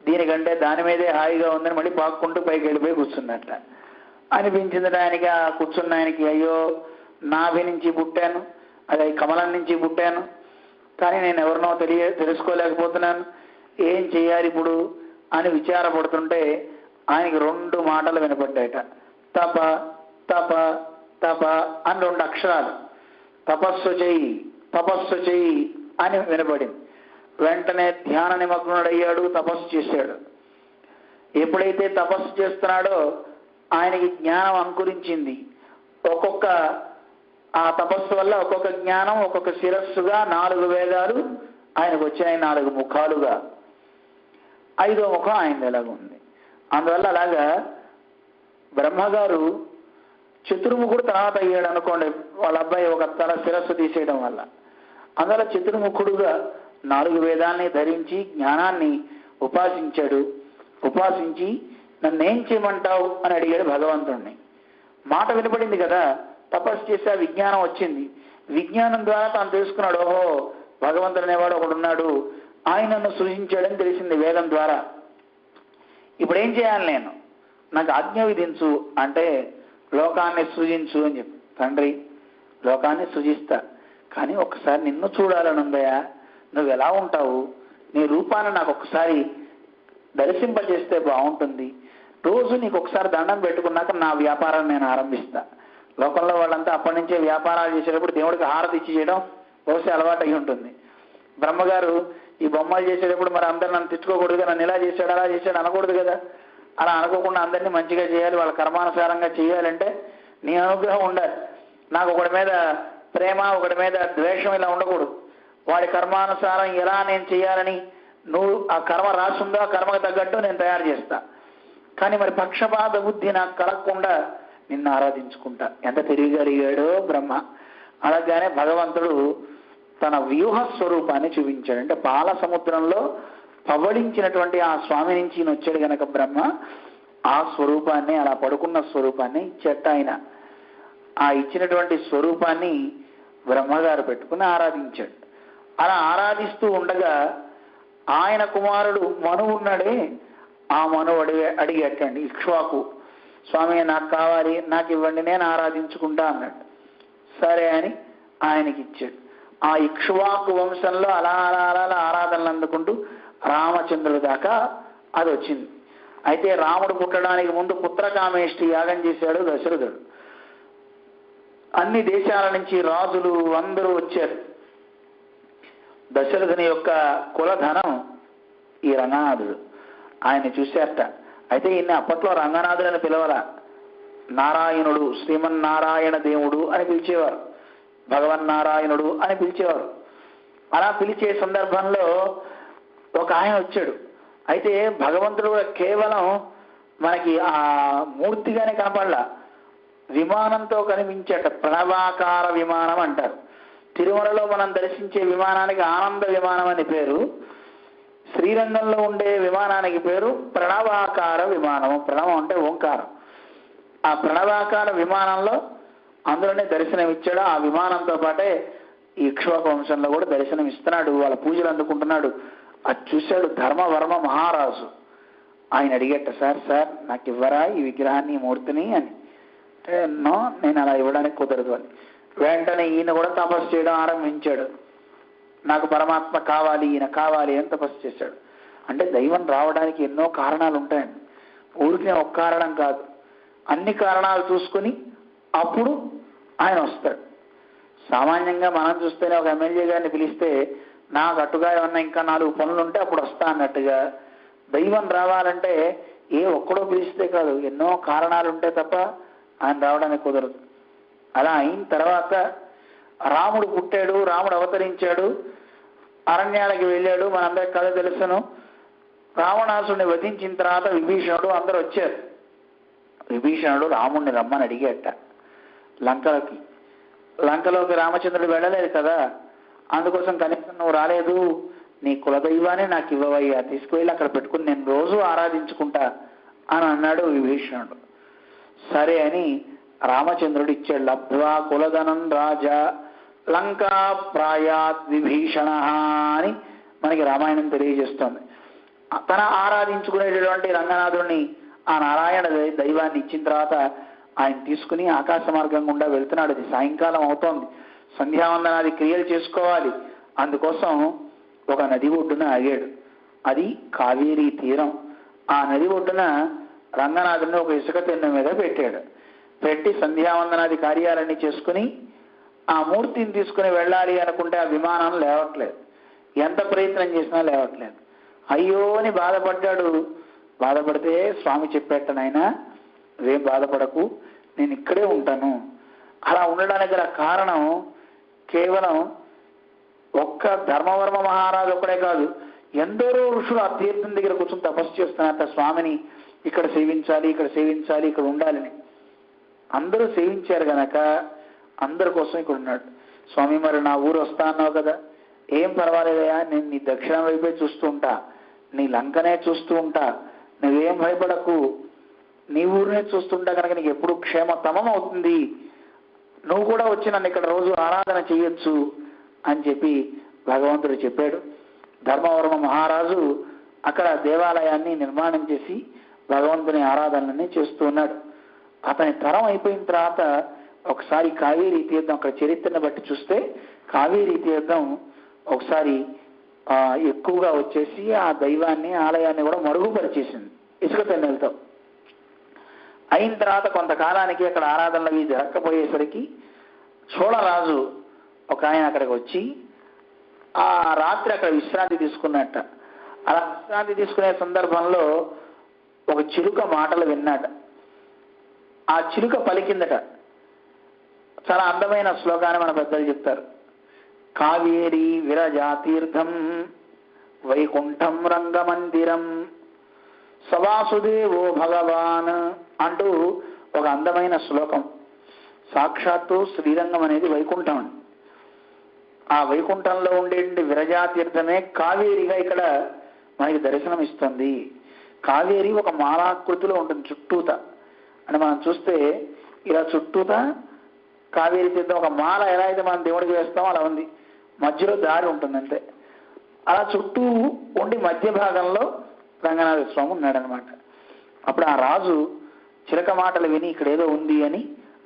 S1: దీనికంటే దాని మీదే హాయిగా ఉందని మళ్ళీ పాక్కుంటూ పైకి వెళ్ళిపోయి కూర్చున్నట్ట. అనిపించింది ఆయనకి, ఆ కూర్చున్న ఆయనకి, అయ్యో నాభి నుంచి పుట్టాను, అదే కమలం నుంచి పుట్టాను, కానీ నేను ఎవరినో తెలుసుకోలేకపోతున్నాను, ఏం చెయ్యాలి ఇప్పుడు అని విచారపడుతుంటే ఆయనకి 2 మాటలు వినపడ్డాయట. తప తప తప అని 2 అక్షరాలు. తపస్సు చెయ్యి, తపస్సు చెయ్యి అని వినపడింది. వెంటనే ధ్యాన నిమగ్నుడయ్యాడు, తపస్సు చేశాడు. ఎప్పుడైతే తపస్సు చేస్తున్నాడో ఆయనకి జ్ఞానం అంకురించింది. ఒక్కొక్క ఆ తపస్సు వల్ల ఒక్కొక్క జ్ఞానం ఒక్కొక్క శిరస్సుగా 4 వేదాలు ఆయనకు వచ్చాయి, 4 ముఖాలుగా. 5వ ముఖం ఆయన ఎలాగ ఉంది. అందువల్ల అలాగా బ్రహ్మగారు చతుర్ముఖుడు తర్వాత అయ్యాడు అనుకోండి, వాళ్ళ అబ్బాయి ఒక తల శిరస్సు తీసేయడం వల్ల. అందువల్ల చతుర్ముఖుడుగా 4 వేదాల్ని ధరించి జ్ఞానాన్ని ఉపాసించాడు. ఉపాసించి నన్నేం చేయమంటావు అని అడిగాడు భగవంతుణ్ణి. మాట వినపడింది కదా, తపస్సు చేసి విజ్ఞానం వచ్చింది. విజ్ఞానం ద్వారా తాను తెలుసుకున్నాడు, ఓహో భగవంతుడు అనేవాడు ఒకడున్నాడు, ఆయన నన్ను సృజించాడని తెలిసింది వేదం ద్వారా. ఇప్పుడు ఏం చేయాలి నేను, నాకు ఆజ్ఞ విధించు అంటే లోకాన్ని సృజించు అని చెప్పి. తండ్రి లోకాన్ని సృజిస్తా, కానీ ఒక్కసారి నిన్ను చూడాలని ఉందయా, నువ్వు ఎలా ఉంటావు, నీ రూపాన్ని నాకు ఒక్కసారి దర్శింపజేస్తే బాగుంటుంది, రోజు నీకు ఒకసారి దండం పెట్టుకున్నాక నా వ్యాపారాన్ని నేను ఆరంభిస్తా. లోకంలో వాళ్ళంతా అప్పటి నుంచే వ్యాపారాలు చేసేటప్పుడు దేవుడికి హారతి ఇచ్చి చేయడం బహుశా అలవాటు అయి ఉంటుంది. బ్రహ్మగారు ఈ బొమ్మలు చేసేటప్పుడు మరి అందరు నన్ను తిట్టుకోకూడదు, నన్ను ఇలా చేశాడు అలా చేశాడు అనకూడదు కదా. అలా అనుకోకుండా అందరినీ మంచిగా చేయాలి, వాళ్ళ కర్మానుసారంగా చేయాలంటే నీ అనుగ్రహం ఉండాలి. నాకు ఒకటి మీద ప్రేమ ఒకటి మీద ద్వేషం ఇలా ఉండకూడదు. వాడి కర్మానుసారం ఎలా నేను చేయాలని నువ్వు ఆ కర్మ రాసుందో ఆ కర్మకు తగ్గట్టు నేను తయారు చేస్తా. కానీ మరి పక్షపాత బుద్ధి నాకు కలగకుండా నిన్ను ఆరాధించుకుంటా. ఎంత తిరిగడిగాడో బ్రహ్మ. అలాగానే భగవంతుడు తన వ్యూహ స్వరూపాన్ని చూపించాడు. అంటే పాల సముద్రంలో పవళించినటువంటి ఆ స్వామి నుంచి వచ్చాడు గనక బ్రహ్మ ఆ స్వరూపాన్ని, అలా పడుకున్న స్వరూపాన్ని ఇచ్చేట ఆయన. ఆ ఇచ్చినటువంటి స్వరూపాన్ని బ్రహ్మగారు పెట్టుకుని ఆరాధించాడు. అలా ఆరాధిస్తూ ఉండగా ఆయన కుమారుడు మనువు ఉన్నాడే, ఆ మనువు అడిగేటండి ఇక్ష్వాకు, స్వామి నాకు కావాలి, నాకు ఇవ్వండి, నేను ఆరాధించుకుంటా అన్నాడు. సరే అని ఆయనకి ఇచ్చాడు. ఆ ఇక్ష్వాకు వంశంలో అలా అలా అలా ఆరాధనలు అందుకుంటూ రామచంద్రుడి దాకా అది వచ్చింది. అయితే రాముడు పుట్టడానికి ముందు పుత్రకామేష్టి యాగం చేశాడు దశరథుడు. అన్ని దేశాల నుంచి రాజులు అందరూ వచ్చారు. దశరథుని యొక్క కులధనం ఈ రంగనాథుడు. ఆయన చూశారట. అయితే ఈయన్ని అప్పట్లో రంగనాథుడు అని పిలవరా, నారాయణుడు, శ్రీమన్నారాయణ దేవుడు అని పిలిచేవారు, భగవన్నారాయణుడు అని పిలిచేవారు. అలా పిలిచే సందర్భంలో ఒక ఆయన వచ్చాడు. అయితే భగవంతుడు కేవలం మనకి ఆ మూర్తిగానే కనపడలా, విమానంతో కనిపించేట. ప్రణవాకార విమానం అంటారు. తిరుమలలో మనం దర్శించే విమానానికి ఆనంద విమానం అని పేరు, శ్రీరంగంలో ఉండే విమానానికి పేరు ప్రణవాకార విమానము. ప్రణవం అంటే ఓంకారం. ఆ ప్రణవాకార విమానంలో అందులోనే దర్శనం ఇచ్చాడు. ఆ విమానంతో పాటే ఈ ఇక్ష్వాకు వంశంలో కూడా దర్శనం ఇస్తున్నాడు, వాళ్ళ పూజలు అందుకుంటున్నాడు. అది చూశాడు ధర్మవర్మ మహారాజు. ఆయన అడిగేట, సార్ నాకు ఇవ్వరా ఈ విగ్రహాన్ని, ఈ మూర్తిని అని. నో, నేను అలా ఇవ్వడానికి కుదరదు అని. వెంటనే ఈయన కూడా తపస్సు చేయడం ఆరంభించాడు. నాకు పరమాత్మ కావాలి, ఈయన కావాలి అని తపస్సు చేశాడు. అంటే దైవం రావడానికి ఎన్నో కారణాలు ఉంటాయండి, ఊరికి ఒక కారణం కాదు, అన్ని కారణాలు చూసుకుని అప్పుడు ఆయన వస్తాడు. సామాన్యంగా మనం చూస్తేనే ఒక ఎమ్మెల్యే గారిని పిలిస్తే నాకు అట్టుగా ఏమన్నా ఇంకా 4 పనులు ఉంటే అప్పుడు వస్తా అన్నట్టుగా, దైవం రావాలంటే ఏ ఒక్కడో పిలిస్తే కాదు, ఎన్నో కారణాలు ఉంటే తప్ప ఆయన రావడానికి కుదరదు. అలా అయిన తర్వాత రాముడు పుట్టాడు, రాముడు అవతరించాడు, అరణ్యాలకి వెళ్ళాడు. మనందరికి కథ తెలుసును. రావణాసుడిని వధించిన తర్వాత విభీషణుడు అందరూ వచ్చారు. విభీషణుడు రాముడిని రమ్మని అడిగేట లంకలోకి రామచంద్రుడు వెళ్ళలేదు కదా, అందుకోసం కనీసం నువ్వు రాలేదు, నీ కులదైవాన్ని నాకు ఇవ్వవయ్యా, తీసుకువెళ్ళి అక్కడ పెట్టుకుని నేను రోజు ఆరాధించుకుంటా అని అన్నాడు విభీషణుడు. సరే అని రామచంద్రుడు ఇచ్చాడు. లబ్ధ్వా కులధనం రాజా లంకా ప్రాయాత్ విభీషణ అని మనకి రామాయణం తెలియజేస్తోంది. తన ఆరాధించుకునేటటువంటి రంగనాథుడిని ఆ నారాయణ దైవాన్ని ఇచ్చిన తర్వాత ఆయన తీసుకుని ఆకాశ మార్గం గుండా వెళ్తున్నాడు. అది సాయంకాలం అవుతోంది, సంధ్యావందనాది క్రియలు చేసుకోవాలి. అందుకోసం ఒక నది ఒడ్డున ఆగాడు. అది కావేరీ తీరం. ఆ నది ఒడ్డున రంగనాథుడిని ఒక ఇసుక తిన్నె మీద పెట్టాడు. పెట్టి సంధ్యావందనాది కార్యాలన్నీ చేసుకుని ఆ మూర్తిని తీసుకుని వెళ్ళాలి అనుకుంటే ఆ విమానం లేవట్లేదు. ఎంత ప్రయత్నం చేసినా లేవట్లేదు. అయ్యో అని బాధపడ్డాడు. బాధపడితే స్వామి చెప్పేట, నాయనా నువ్వేం బాధపడకు, నేను ఇక్కడే ఉంటాను. అలా ఉండడానికి గల కారణం కేవలం ఒక్క ధర్మవర్మ మహారాజు ఒక్కడే కాదు, ఎందరో ఋషులు ఆ తీర్థం దగ్గర కూర్చొని తపస్సు చేస్తున్నట్ట స్వామిని ఇక్కడ సేవించాలి, ఇక్కడ సేవించాలి, ఇక్కడ ఉండాలని. అందరూ సేవించారు గనక అందరి కోసం ఇక్కడ ఉన్నాడు. స్వామి మరి నా ఊరు వస్తా అన్నావు కదా, ఏం పర్వాలేదయా, నేను నీ దక్షిణం వైపే చూస్తూ ఉంటా, నీ లంకనే చూస్తూ ఉంటా, నువ్వేం భయపడకు, నీ ఊరినే చూస్తుంటా కనుక నీకు ఎప్పుడు క్షేమతమం అవుతుంది, నువ్వు కూడా వచ్చి నన్ను ఇక్కడ రోజు ఆరాధన చేయొచ్చు అని చెప్పి భగవంతుడు చెప్పాడు. ధర్మవర్మ మహారాజు అక్కడ దేవాలయాన్ని నిర్మాణం చేసి భగవంతుని ఆరాధనని చేస్తూ ఉన్నాడు. అతని తరం అయిపోయిన తర్వాత ఒకసారి కావేరీ తీర్థం అక్కడ చరిత్రను బట్టి చూస్తే కావేరీ తీర్థం ఒకసారి ఎక్కువగా వచ్చేసి ఆ దైవాన్ని ఆలయాన్ని కూడా మరుగుపరిచేసింది ఇసుక తెన్నెలతో. అయిన తర్వాత కొంతకాలానికి అక్కడ ఆరాధనలు అవి జరగకపోయేసరికి చోళరాజు ఒక ఆయన అక్కడికి వచ్చి ఆ రాత్రి అక్కడ విశ్రాంతి తీసుకున్నట్ట. అలా విశ్రాంతి తీసుకునే సందర్భంలో ఒక చిలుక మాటలు విన్నాట. ఆ చిలుక పలికిందట. చాలా అందమైన శ్లోకాన్ని మన పెద్దలు చెప్తారు. కావేరీ విరజాతీర్థం వైకుంఠం రంగమందిరం సవాసుదేవో భగవాన్ అంటూ ఒక అందమైన శ్లోకం. సాక్షాత్తు శ్రీరంగం అనేది వైకుంఠం. ఆ వైకుంఠంలో ఉండే విరజాతీర్థమే కావేరిగా ఇక్కడ మనకి దర్శనం ఇస్తుంది. కావేరి ఒక మాలాకృతిలో ఉంటుంది చుట్టూత. అంటే మనం చూస్తే ఇలా చుట్టూత కావేరి తీర్థం ఒక మాల ఎలా అయితే మనం దేవుడికి వేస్తామో అలా ఉంది, మధ్యలో దారి ఉంటుంది అంతే. అలా చుట్టూ ఉండి మధ్య భాగంలో రంగనాథ స్వామి ఉన్నాడనమాట. అప్పుడు ఆ రాజు చిలక మాటలు విని ఇక్కడ ఏదో ఉంది అని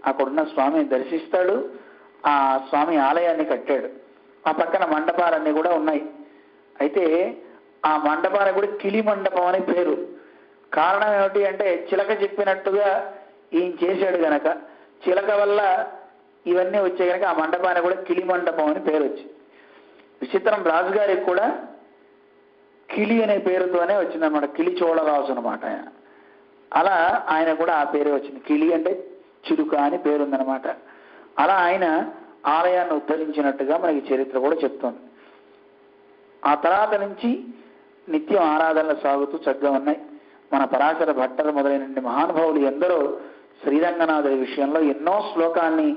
S1: అక్కడున్న స్వామిని దర్శిస్తాడు. ఆ స్వామి ఆలయాన్ని కట్టాడు. ఆ పక్కన మండపాలన్నీ కూడా ఉన్నాయి. అయితే ఆ మండపానికి కూడా కిలి మండపం అని పేరు. కారణం ఏమిటి అంటే చిలక చెప్పినట్టుగా ఈయన చేశాడు గనక, చిలక వల్ల ఇవన్నీ వచ్చాయి కనుక ఆ మండపానికి కూడా కిలి మండపం అని పేరు వచ్చింది. విచిత్రం, రాజుగారికి కూడా కిలి అనే పేరుతోనే వచ్చిందనమాట. కిలి చోళరాజు అనమాట ఆయన. అలా ఆయన కూడా ఆ పేరే వచ్చింది. కిలి అంటే చిలుక అని పేరుందనమాట. అలా ఆయన ఆలయాన్ని ఉద్ధరించినట్టుగా మనకి చరిత్ర కూడా చెప్తోంది. ఆ తర్వాత నుంచి నిత్యం ఆరాధనలు సాగుతూ చక్కగా ఉన్నాయి. మన పరాశర భట్టలు మొదలైన మహానుభావులు ఎందరో శ్రీరంగనాథుడి విషయంలో ఎన్నో శ్లోకాన్ని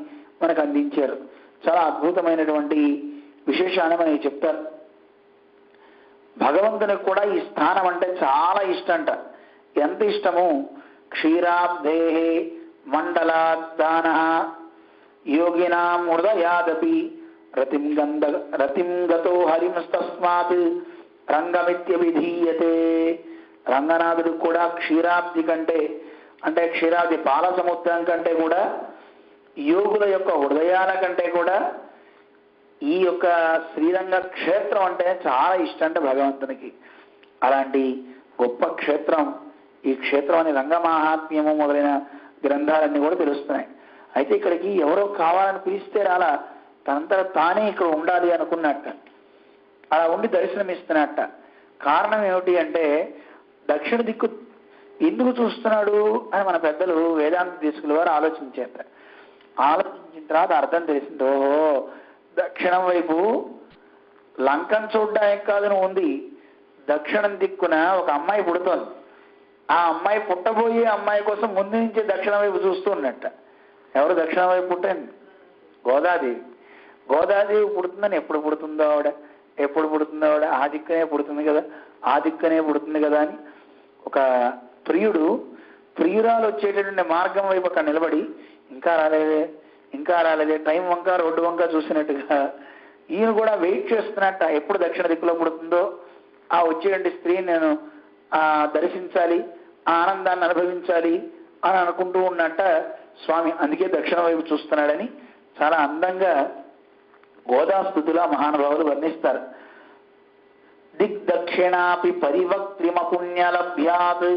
S1: మనకు అందించారు. చాలా అద్భుతమైనటువంటి విశేషాన్ని మనకి చెప్తారు. భగవంతునికి కూడా ఈ స్థానం అంటే చాలా ఇష్టంట. ఎంత ఇష్టము, క్షీరాబ్ధేహే మండలాద్దాన యోగినాం హృదయాదపి రతిం గతో హరిమస్తస్మాత్ రంగమిత్యవిధీయతే. రంగనాథుడు కూడా క్షీరాబ్ది కంటే, అంటే క్షీరాబ్ది పాల సముద్రం కంటే కూడా, యోగుల యొక్క హృదయాల కంటే కూడా ఈ యొక్క శ్రీరంగ క్షేత్రం అంటే చాలా ఇష్టం అంటే భగవంతునికి. అలాంటి గొప్ప క్షేత్రం ఈ క్షేత్రం అని రంగమాహాత్మ్యము మొదలైన గ్రంథాలన్నీ కూడా తెలుస్తున్నాయి. అయితే ఇక్కడికి ఎవరో కావాలని పిలిస్తే అలా తనంతట తానే ఇక్కడ ఉండాలి అనుకున్నట్ట. అలా ఉండి దర్శనమిస్తున్నట్ట. కారణం ఏమిటి అంటే దక్షిణ దిక్కు ఎందుకు చూస్తున్నాడు అని మన పెద్దలు వేదాంత తీసుకుల వారు ఆలోచించారట. ఆలోచించిన తర్వాత అర్థం తెలిసింది. ఓహో, దక్షిణం వైపు లంకను చూడ్డానికి కాదని ఉంది, దక్షిణం దిక్కున ఒక అమ్మాయి పుడుతోంది. ఆ అమ్మాయి పుట్టబోయే అమ్మాయి కోసం ముందు నుంచే దక్షిణం వైపు చూస్తూ ఉన్నట్ట. ఎవరు దక్షిణం వైపు పుట్టింది? గోదాదేవి. గోదాదేవి పుడుతుందని ఎప్పుడు పుడుతుందో ఆవిడ ఆ దిక్కునే పుడుతుంది కదా అని ఒక ప్రియురాలు వచ్చేటటువంటి మార్గం వైపు అక్కడ నిలబడి ఇంకా రాలేదే టైం వంక రోడ్డు వంక చూసినట్టుగా ఈయన కూడా వెయిట్ చేస్తున్నట్ట. ఎప్పుడు దక్షిణ దిక్కులో పుడుతుందో ఆ వచ్చేటువంటి స్త్రీని నేను దర్శించాలి, ఆ ఆనందాన్ని అనుభవించాలి అని అనుకుంటూ ఉన్నట్ట స్వామి. అందుకే దక్షిణ వైపు చూస్తున్నాడని చాలా అందంగా గోదాస్థుతిలో మహానుభావులు వర్ణిస్తారు. దిగ్దక్షిణాపి పరివక్త్రిమపుణ్యలభ్యాత్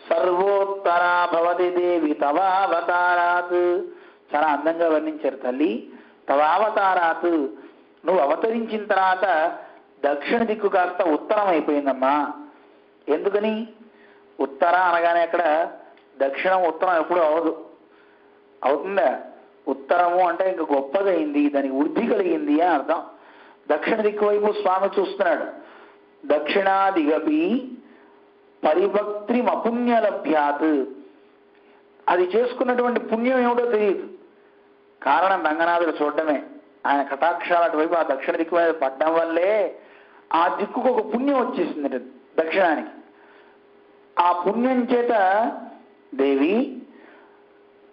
S1: సర్వోత్తరా భవతి దేవి తవావతారాత్. చాలా అందంగా వర్ణించారు. తల్లి తవావతారాత్, నువ్వు అవతరించిన తర్వాత దక్షిణ దిక్కు కాస్త ఉత్తరం అయిపోయిందమ్మా. ఎందుకని? ఉత్తర అనగానే అక్కడ దక్షిణం ఉత్తరం ఎప్పుడు అవదు, అవుతుందా? ఉత్తరము అంటే ఇంక గొప్పదైంది, దానికి వృద్ధి కలిగింది అని అర్థం. దక్షిణ దిక్కు వైపు స్వామి చూస్తున్నాడు. దక్షిణాదిగపి పరిభక్త్రిమపుణ్యలభ్యాత్, అది చేసుకున్నటువంటి పుణ్యం ఏమిటో తెలియదు. కారణం రంగనాథుడు చూడటమే. ఆయన కటాక్షాలు అటువైపు ఆ దక్షిణ దిక్కు మీద పడ్డం వల్లే ఆ దిక్కుకు ఒక పుణ్యం వచ్చేసింది దక్షిణానికి. ఆ పుణ్యం చేత దేవి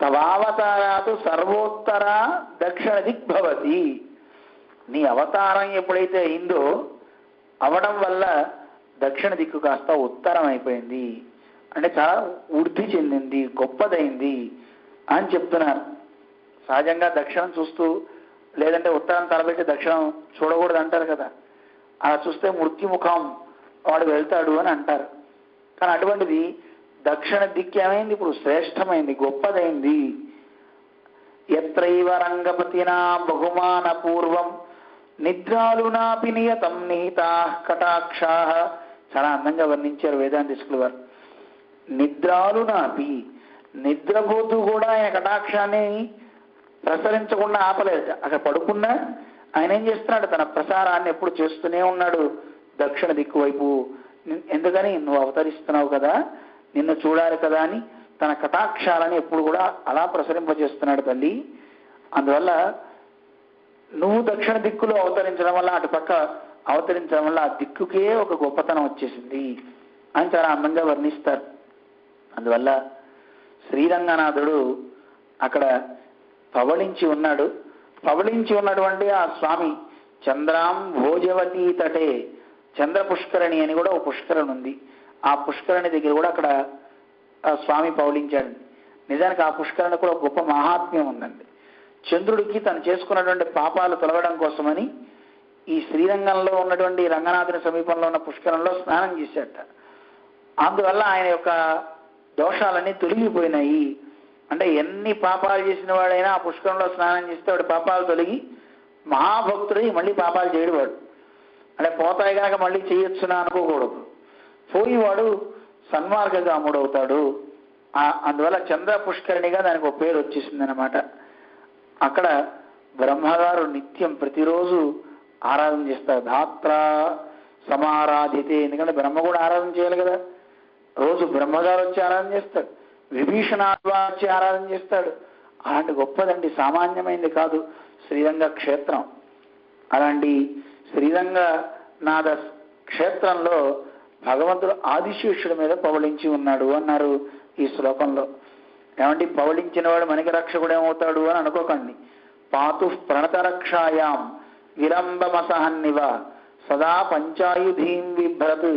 S1: తవావతారాతు సర్వోత్తర దక్షిణ దిగ్భవతి, నీ అవతారం ఎప్పుడైతే అయిందో అవడం వల్ల దక్షిణ దిక్కు కాస్త ఉత్తరం అయిపోయింది, అంటే చాలా వృద్ధి చెందింది, గొప్పదైంది అని చెప్తున్నారు. సహజంగా దక్షిణం చూస్తూ లేదంటే ఉత్తరం తలబెట్టి దక్షిణం చూడకూడదు అంటారు కదా. అలా చూస్తే మృత్యుముఖం వాడు వెళ్తాడు అని అంటారు. కానీ అటువంటిది దక్షిణ దిక్కు ఏమైంది? ఇప్పుడు శ్రేష్టమైంది, గొప్పదైంది. ఎత్రైవ రంగపతినా బహుమాన పూర్వం నిద్రాలునాపి నియతం నిహితా కటాక్షా. చాలా అందంగా వర్ణించారు వేదాంతిస్కుల వారు. నిద్రాలునాపి, నిద్రపోతూ కూడా ఆయన కటాక్షాన్ని ప్రసరించకుండా ఆపలేదు. అక్కడ పడుకున్నా ఆయన ఏం చేస్తున్నాడు? తన ప్రసారాన్ని ఎప్పుడు చేస్తూనే ఉన్నాడు దక్షిణ దిక్కు వైపు. ఎందుకని? నువ్వు అవతరిస్తున్నావు కదా, నిన్ను చూడాలి కదా అని తన కటాక్షాలని ఎప్పుడు కూడా అలా ప్రసరింపజేస్తున్నాడు తల్లి. అందువల్ల నువ్వు దక్షిణ దిక్కులో అవతరించడం వల్ల, అటుపక్క అవతరించడం వల్ల ఆ దిక్కుకే ఒక గొప్పతనం వచ్చేసింది అని చాలా అందంగా వర్ణిస్తారు. అందువల్ల శ్రీరంగనాథుడు అక్కడ పవళించి ఉన్నాడు. పవళించి ఉన్నటువంటి ఆ స్వామి చంద్రాం భోజవతీ తటే, చంద్ర పుష్కరణి అని కూడా ఒక పుష్కరణి ఉంది. ఆ పుష్కరణి దగ్గర కూడా అక్కడ స్వామి పవళించాడు. నిజానికి ఆ పుష్కరణ కూడా గొప్ప మహాత్మ్యం ఉందండి. చంద్రుడికి తను చేసుకున్నటువంటి పాపాలు తొలగడం కోసమని ఈ శ్రీరంగంలో ఉన్నటువంటి రంగనాథుని సమీపంలో ఉన్న పుష్కరంలో స్నానం చేశాట. అందువల్ల ఆయన యొక్క దోషాలన్నీ తొలగిపోయినాయి. అంటే ఎన్ని పాపాలు చేసిన వాడైనా ఆ పుష్కరంలో స్నానం చేస్తే వాడి పాపాలు తొలగి మహాభక్తుడై మళ్ళీ పాపాలు చేయడు వాడు. అంటే పోతాయి కనుక మళ్ళీ చేయొచ్చునా అనుకోకూడదు. పోయివాడు సన్మార్గగాముడు అవుతాడు. అందువల్ల చంద్ర పుష్కరిణిగా దానికి ఒక పేరు వచ్చేసింది అనమాట. అక్కడ బ్రహ్మగారు నిత్యం ప్రతిరోజు ఆరాధన చేస్తారు. ధాత్ర సమారాధితే, ఎందుకంటే బ్రహ్మ కూడా ఆరాధన చేయాలి కదా. రోజు బ్రహ్మగారు వచ్చి ఆరాధన చేస్తాడు, విభీషణాద్వా వచ్చి ఆరాధన చేస్తాడు. అలాంటి గొప్పదండి, సామాన్యమైంది కాదు శ్రీరంగ క్షేత్రం. అలాంటి శ్రీరంగనాథ క్షేత్రంలో భగవంతుడు ఆదిశేషుడి మీద పవళించి ఉన్నాడు అన్నారు ఈ శ్లోకంలో. ఏమంటే పవళించిన వాడు మనకి రక్షకుడు ఏమవుతాడు అని అనుకోకండి. పాతు ప్రణతరక్షాయాం విలంబమసహన్నివ సదా పంచాయుధీం బిభ్రత్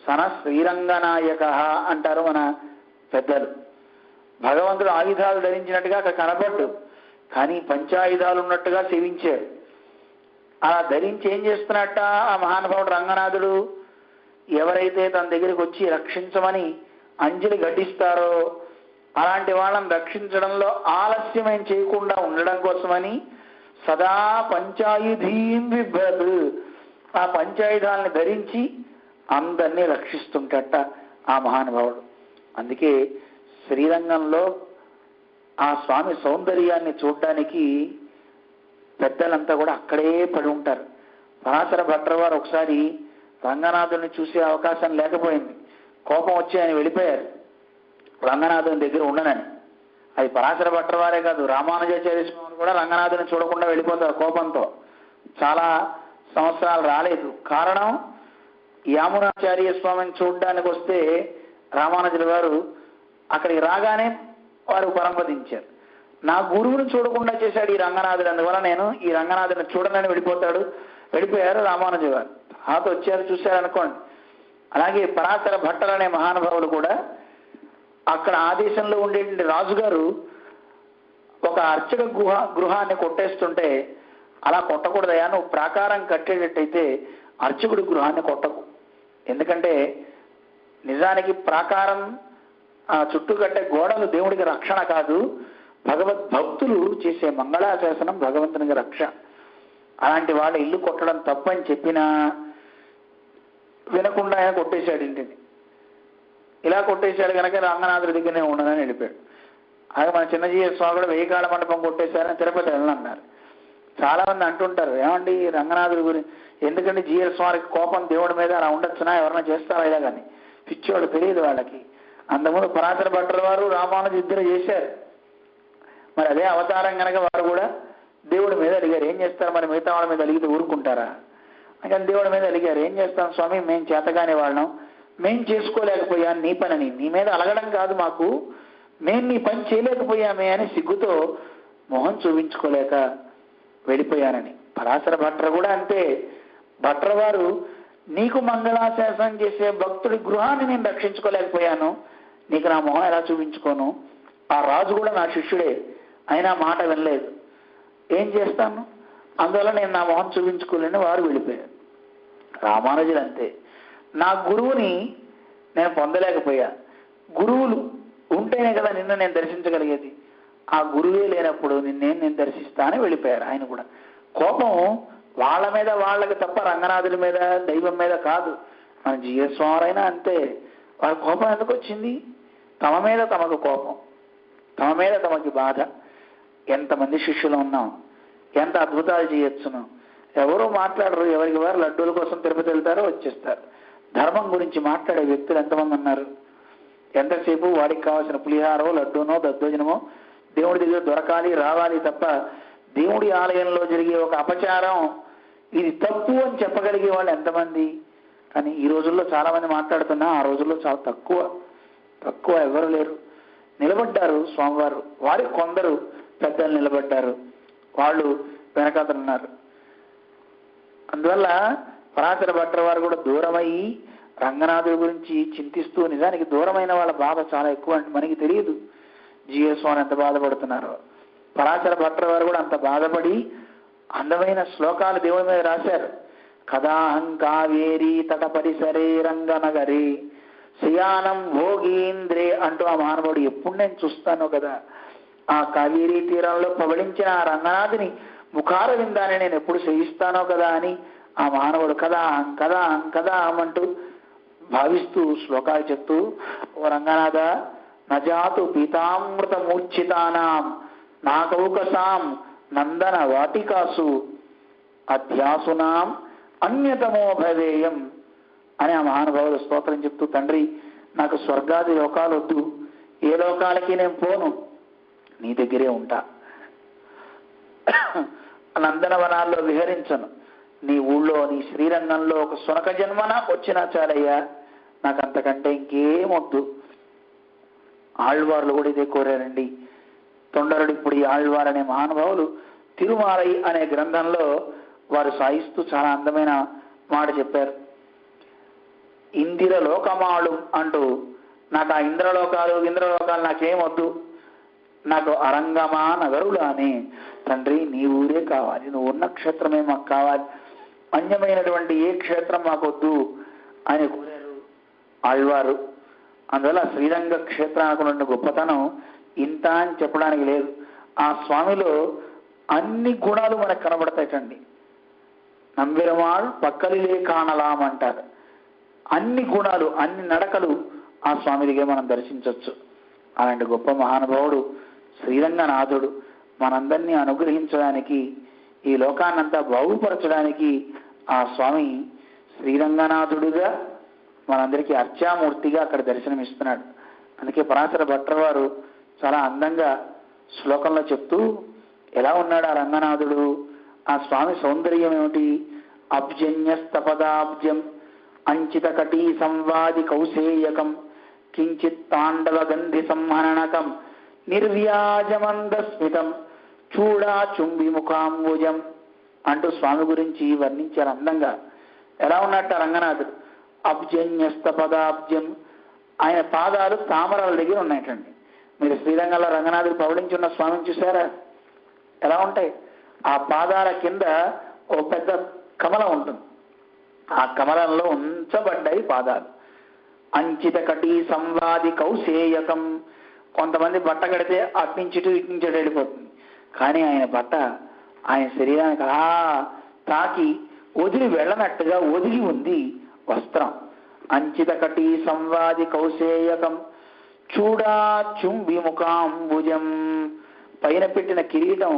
S1: సన శ్రీరంగనాయక అంటారు మన పెద్దలు. భగవంతుడు ఆయుధాలు ధరించినట్టుగా అక్కడ కనపడ్డు, కానీ పంచాయుధాలు ఉన్నట్టుగా సేవించాడు. అలా ధరించి ఏం చేస్తున్నట్ట ఆ మహానుభావుడు రంగనాథుడు? ఎవరైతే తన దగ్గరికి వచ్చి రక్షించమని అంజలి ఘటిస్తారో అలాంటి వాళ్ళని రక్షించడంలో ఆలస్యమేం చేయకుండా ఉండడం కోసమని సదా పంచాయుధీం బిభ్రత్, ఆ పంచాయుధాలని ధరించి అందరినీ రక్షిస్తుంటట ఆ మహానుభావుడు. అందుకే శ్రీరంగంలో ఆ స్వామి సౌందర్యాన్ని చూడడానికి పెద్దలంతా కూడా అక్కడే పడి ఉంటారు. పరాశర భట్టర్ వారు ఒకసారి రంగనాథుని చూసే అవకాశం లేకపోయింది. కోపం వచ్చి ఆయన వెళ్ళిపోయారు రంగనాథుని దగ్గర ఉండనని. అది పరాశర భట్టర్ వారే కాదు, రామానుజాచార్య స్వామి కూడా రంగనాథుని చూడకుండా వెళ్ళిపోతారు కోపంతో. చాలా సంవత్సరాలు రాలేదు. కారణం, యామునాచార్య స్వామిని చూడడానికి వస్తే రామానుజుల వారు అక్కడికి రాగానే వారు పరంపదించారు. నా గురువుని చూడకుండా చేశాడు ఈ రంగనాథుడు, అందువల్ల నేను ఈ రంగనాథుని చూడనని వెళ్ళిపోయారు రామానుజు గారు. తర్వాత వచ్చారు చూశారు అనుకోండి. అలాగే పరాశర భట్టలు అనే మహానుభావులు కూడా అక్కడ ఆ దేశంలో ఉండేటువంటి రాజుగారు ఒక అర్చక గృహాన్ని కొట్టేస్తుంటే, అలా కొట్టకూడదయా, నువ్వు ప్రాకారం కట్టేటట్టయితే అర్చకుడి గృహాన్ని కొట్టకు. ఎందుకంటే నిజానికి ప్రాకారం చుట్టూ కట్టే గోడలు దేవుడికి రక్షణ కాదు, భగవద్భక్తులు చేసే మంగళాశాసనం భగవంతునికి రక్ష. అలాంటి వాళ్ళ ఇల్లు కొట్టడం తప్పని చెప్పినా వినకుండా ఆయన కొట్టేశాడు ఇంటిని. ఇలా కొట్టేశాడు కనుక రంగనాథుడి దగ్గరనే ఉండదని వెళ్ళిపోయాడు. అలాగే మన చిన్నజీయ స్వామి కూడా 1000 కాళ్ళ మండపం కొట్టేశారని తిరుపతి వెళ్ళన్నారు. చాలా మంది అంటుంటారు, ఏమండి రంగనాథుడి గురించి ఎందుకంటే జీఎల్ స్వామికి కోపం దేవుడి మీద అలా ఉండొచ్చునా, ఎవరైనా చేస్తారా ఇలా కానీ, పిచ్చోడు తెలియదు వాళ్ళకి. అంతకుముందు పరాశర భట్టర్ వారు రామానుజ ఇద్దరు చేశారు. మరి అదే అవతారం కనుక వారు కూడా దేవుడి మీద అడిగారు. ఏం చేస్తారు మరి, మిగతా వాళ్ళ మీద అడిగితే ఊరుకుంటారా? అందుకని దేవుడి మీద అడిగారు, ఏం చేస్తాం స్వామి, మేము చేతగానే వాళ్ళం, మేం చేసుకోలేకపోయాను నీ పనిని, నీ మీద అలగడం కాదు మాకు, మేము నీ పని చేయలేకపోయామే అని సిగ్గుతో మొహం చూపించుకోలేక వెళ్ళిపోయానని. పరాశర భట్టర్ కూడా అంతే. భట్టర్ వారు, నీకు మంగళాశాసనం చేసే భక్తుడి గృహాన్ని నేను రక్షించుకోలేకపోయాను, నీకు నా మొహం ఎలా చూపించుకోను? ఆ రాజు కూడా నా శిష్యుడే, అయినా మాట వినలేదు, ఏం చేస్తాను? అందువల్ల నేను నా మొహం చూపించుకోలేని వారు వెళ్ళిపోయారు. రామానుజులు అంతే. నా గురువుని నేను పొందలేకపోయా, గురువులు ఉంటేనే కదా నిన్ను నేను దర్శించగలిగేది, ఆ గురువే లేనప్పుడు నేను దర్శిస్తానని వెళ్ళిపోయారు. ఆయన కూడా కోపం వాళ్ళ మీద వాళ్ళకి తప్ప రంగనాథుల మీద దైవం మీద కాదు. మన జీయస్వామైనా అంతే. వాళ్ళ కోపం ఎందుకు వచ్చింది? తమ మీద తమకు కోపం, తమ మీద తమకి బాధ. ఎంతమంది శిష్యులు ఉన్నాం, ఎంత అద్భుతాలు చేయొచ్చును. ఎవరూ మాట్లాడరు, ఎవరికి వారు లడ్డూల కోసం తిరుపతి వెళ్తారో వచ్చేస్తారు. ధర్మం గురించి మాట్లాడే వ్యక్తులు ఎంతమంది ఉన్నారు? ఎంతసేపు వాడికి కావాల్సిన పులిహారో లడ్డూనో దద్దోజనమో దేవుడి దగ్గర దొరకాలి రావాలి తప్ప దేవుడి ఆలయంలో జరిగే ఒక అపచారం ఇది తప్పు అని చెప్పగలిగే వాళ్ళు ఎంతమంది? కానీ ఈ రోజుల్లో చాలా మంది మాట్లాడుతున్నా, ఆ రోజుల్లో చాలా తక్కువ ఎవరు లేరు. నిలబడ్డారు స్వామివారు, వారికి కొందరు పెద్దలు నిలబడ్డారు, వాళ్ళు వెనకాతలున్నారు. అందువల్ల పరాశర భట్టర్ వారు కూడా దూరమయ్యి రంగనాథుడి గురించి చింతిస్తూ, నిజానికి దూరమైన వాళ్ళ బాధ చాలా ఎక్కువ అంటే మనకి తెలియదు. జీయస్వామి ఎంత బాధపడుతున్నారో. పరాశర భట్టర్ వారు కూడా అంత బాధపడి అందమైన శ్లోకాలు దేవుడి మీద రాశారు. కదాహం కావేరీ తట పరిసరే రంగనగరే శయానం భోగీంద్రే అంటూ ఆ మహానుభావుడు ఎప్పుడు నేను చూస్తాను కదా, ఆ కావేరీ తీరంలో పవళించిన ఆ రంగనాథుని ముఖార విందాన్ని నేను ఎప్పుడు శయిస్తానో కదా అని ఆ మహానుభావుడు కదాహం కదాహం కదాహం అంటూ భావిస్తూ శ్లోకాలు చెప్తూ, ఓ రంగనాథ నజాతు పీతామృత మూర్ఛితానాం నాకౌకసాం నందన వాటికాసు అధ్యాసునాం అన్యతమో భవేయం అని ఆ మహానుభావులు స్తోత్రం చెప్తూ, తండ్రి నాకు స్వర్గాది లోకాలు వద్దు, ఏ లోకాలకి నేను పోను, నీ దగ్గరే ఉంటా, నందనవనాల్లో విహరించను, నీ ఊళ్ళో నీ శ్రీరంగంలో ఒక సునక జన్మ నాకు వచ్చినా చాలయ్యా, నాకు అంతకంటే ఇంకేమొద్దు. ఆళ్వార్లు కూడా ఇదే కోరారండి. తొండరుడు ఇప్పుడు ఈ ఆళ్వార్ అనే మహానుభావులు తిరుమాలై అనే గ్రంథంలో వారు సాయిస్తూ చాలా అందమైన మాట చెప్పారు. ఇందిర లోకమాళు అంటూ, నాకు ఆ ఇంద్రలోకాలు నాకేమొద్దు, నాకు అరంగమా నగరులు అని, తండ్రి నీ ఊరే కావాలి, నువ్వు ఉన్న క్షేత్రమే మాకు కావాలి, అన్యమైనటువంటి ఏ క్షేత్రం మాకొద్దు అని కోరారు ఆళ్వారు. అందువల్ల శ్రీరంగ క్షేత్రానికి ఉన్న గొప్పతనం ఇంత అని చెప్పడానికి లేదు. ఆ స్వామిలో అన్ని గుణాలు మనకు కనబడతాయండి. నంబెరుమాళ్ పక్కలిలే కాణలాం అంటారు. అన్ని గుణాలు, అన్ని నడకలు ఆ స్వామి దగ్గర మనం దర్శించవచ్చు. అలాంటి గొప్ప మహానుభావుడు శ్రీరంగనాథుడు మనందరినీ అనుగ్రహించడానికి, ఈ లోకాన్నంతా బాగుపరచడానికి ఆ స్వామి శ్రీరంగనాథుడుగా మనందరికీ అర్చామూర్తిగా అక్కడ దర్శనమిస్తున్నాడు. అందుకే పరాశర భట్టర్ వారు చాలా అందంగా శ్లోకంలో చెప్తూ, ఎలా ఉన్నాడు ఆ రంగనాథుడు, ఆ స్వామి సౌందర్యం ఏమిటి? అబ్జన్యస్తపదాబ్జం అంచిత కటీ సంవాది కౌశేయకం కించిత్ తాండవ గంధి సంహననకం నిర్వ్యాజమందస్మితం చూడా చుంబి ముఖాంబుజం అంటూ స్వామి గురించి వర్ణించారు అందంగా. ఎలా ఉన్నట్ట రంగనాథుడు? అబ్జన్యస్త పదాబ్జం, ఆయన పాదాలు తామరాల దగ్గర ఉన్నాయటండి. మీరు శ్రీరంగంలో రంగనాథుడు పవళించి ఉన్న స్వామిని చూసారా? ఎలా ఉంటాయి? ఆ పాదాల కింద ఓ పెద్ద కమలం ఉంటుంది, ఆ కమలంలో ఉంచబడ్డాయి పాదాలు. అంచిత కటి సంవాది కౌశేయకం, కొంతమంది బట్ట కడితే అట్నుంచిటు ఇట్నుంచి వెళ్ళిపోతుంది, కానీ ఆయన బట్ట ఆయన శరీరానికి అలా తాకి వదిలి వెళ్ళనట్టుగా ఒదిగి ఉంది వస్త్రం. అంచిత కటి సంవాది కౌశేయకం చూడా చుంబిముఖాంబుజం, పైన పెట్టిన కిరీటం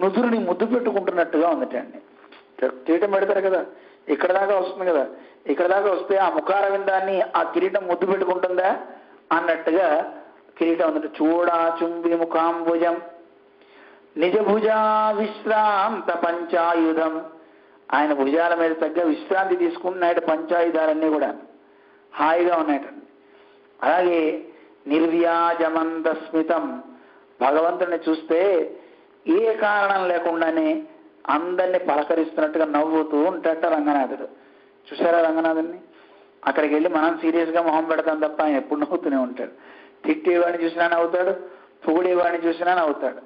S1: నుదురుని ముద్దు పెట్టుకుంటున్నట్టుగా ఉందటండి. కిరీటం పెడతారు కదా, ఇక్కడ దాకా వస్తుంది కదా, ఇక్కడ దాకా వస్తే ఆ ముఖార విందాన్ని ఆ కిరీటం ముద్దు పెట్టుకుంటుందా అన్నట్టుగా కిరీటం ఉందట. చూడా చుంబిముఖాంబుజం నిజ భుజా విశ్రాంత పంచాయుధం, ఆయన భుజాల మీద తగ్గ విశ్రాంతి తీసుకుంటున్నాడు. పంచాయుధాలన్నీ కూడా హాయిగా ఉన్నాయటండి. అలాగే నిర్వ్యాజమంత స్మితం, భగవంతుడిని చూస్తే ఏ కారణం లేకుండానే అందరినీ పలకరిస్తున్నట్టుగా నవ్వుతూ ఉంటాట రంగనాథుడు. చూసారా రంగనాథుడిని? అక్కడికి వెళ్ళి మనం సీరియస్గా మొహం పెడతాం తప్ప ఆయన ఎప్పుడు నవ్వుతూనే ఉంటాడు. తిట్టేవాడిని చూసినా నవ్వుతాడు, పొగిడేవాడిని చూసినా నవ్వుతాడు.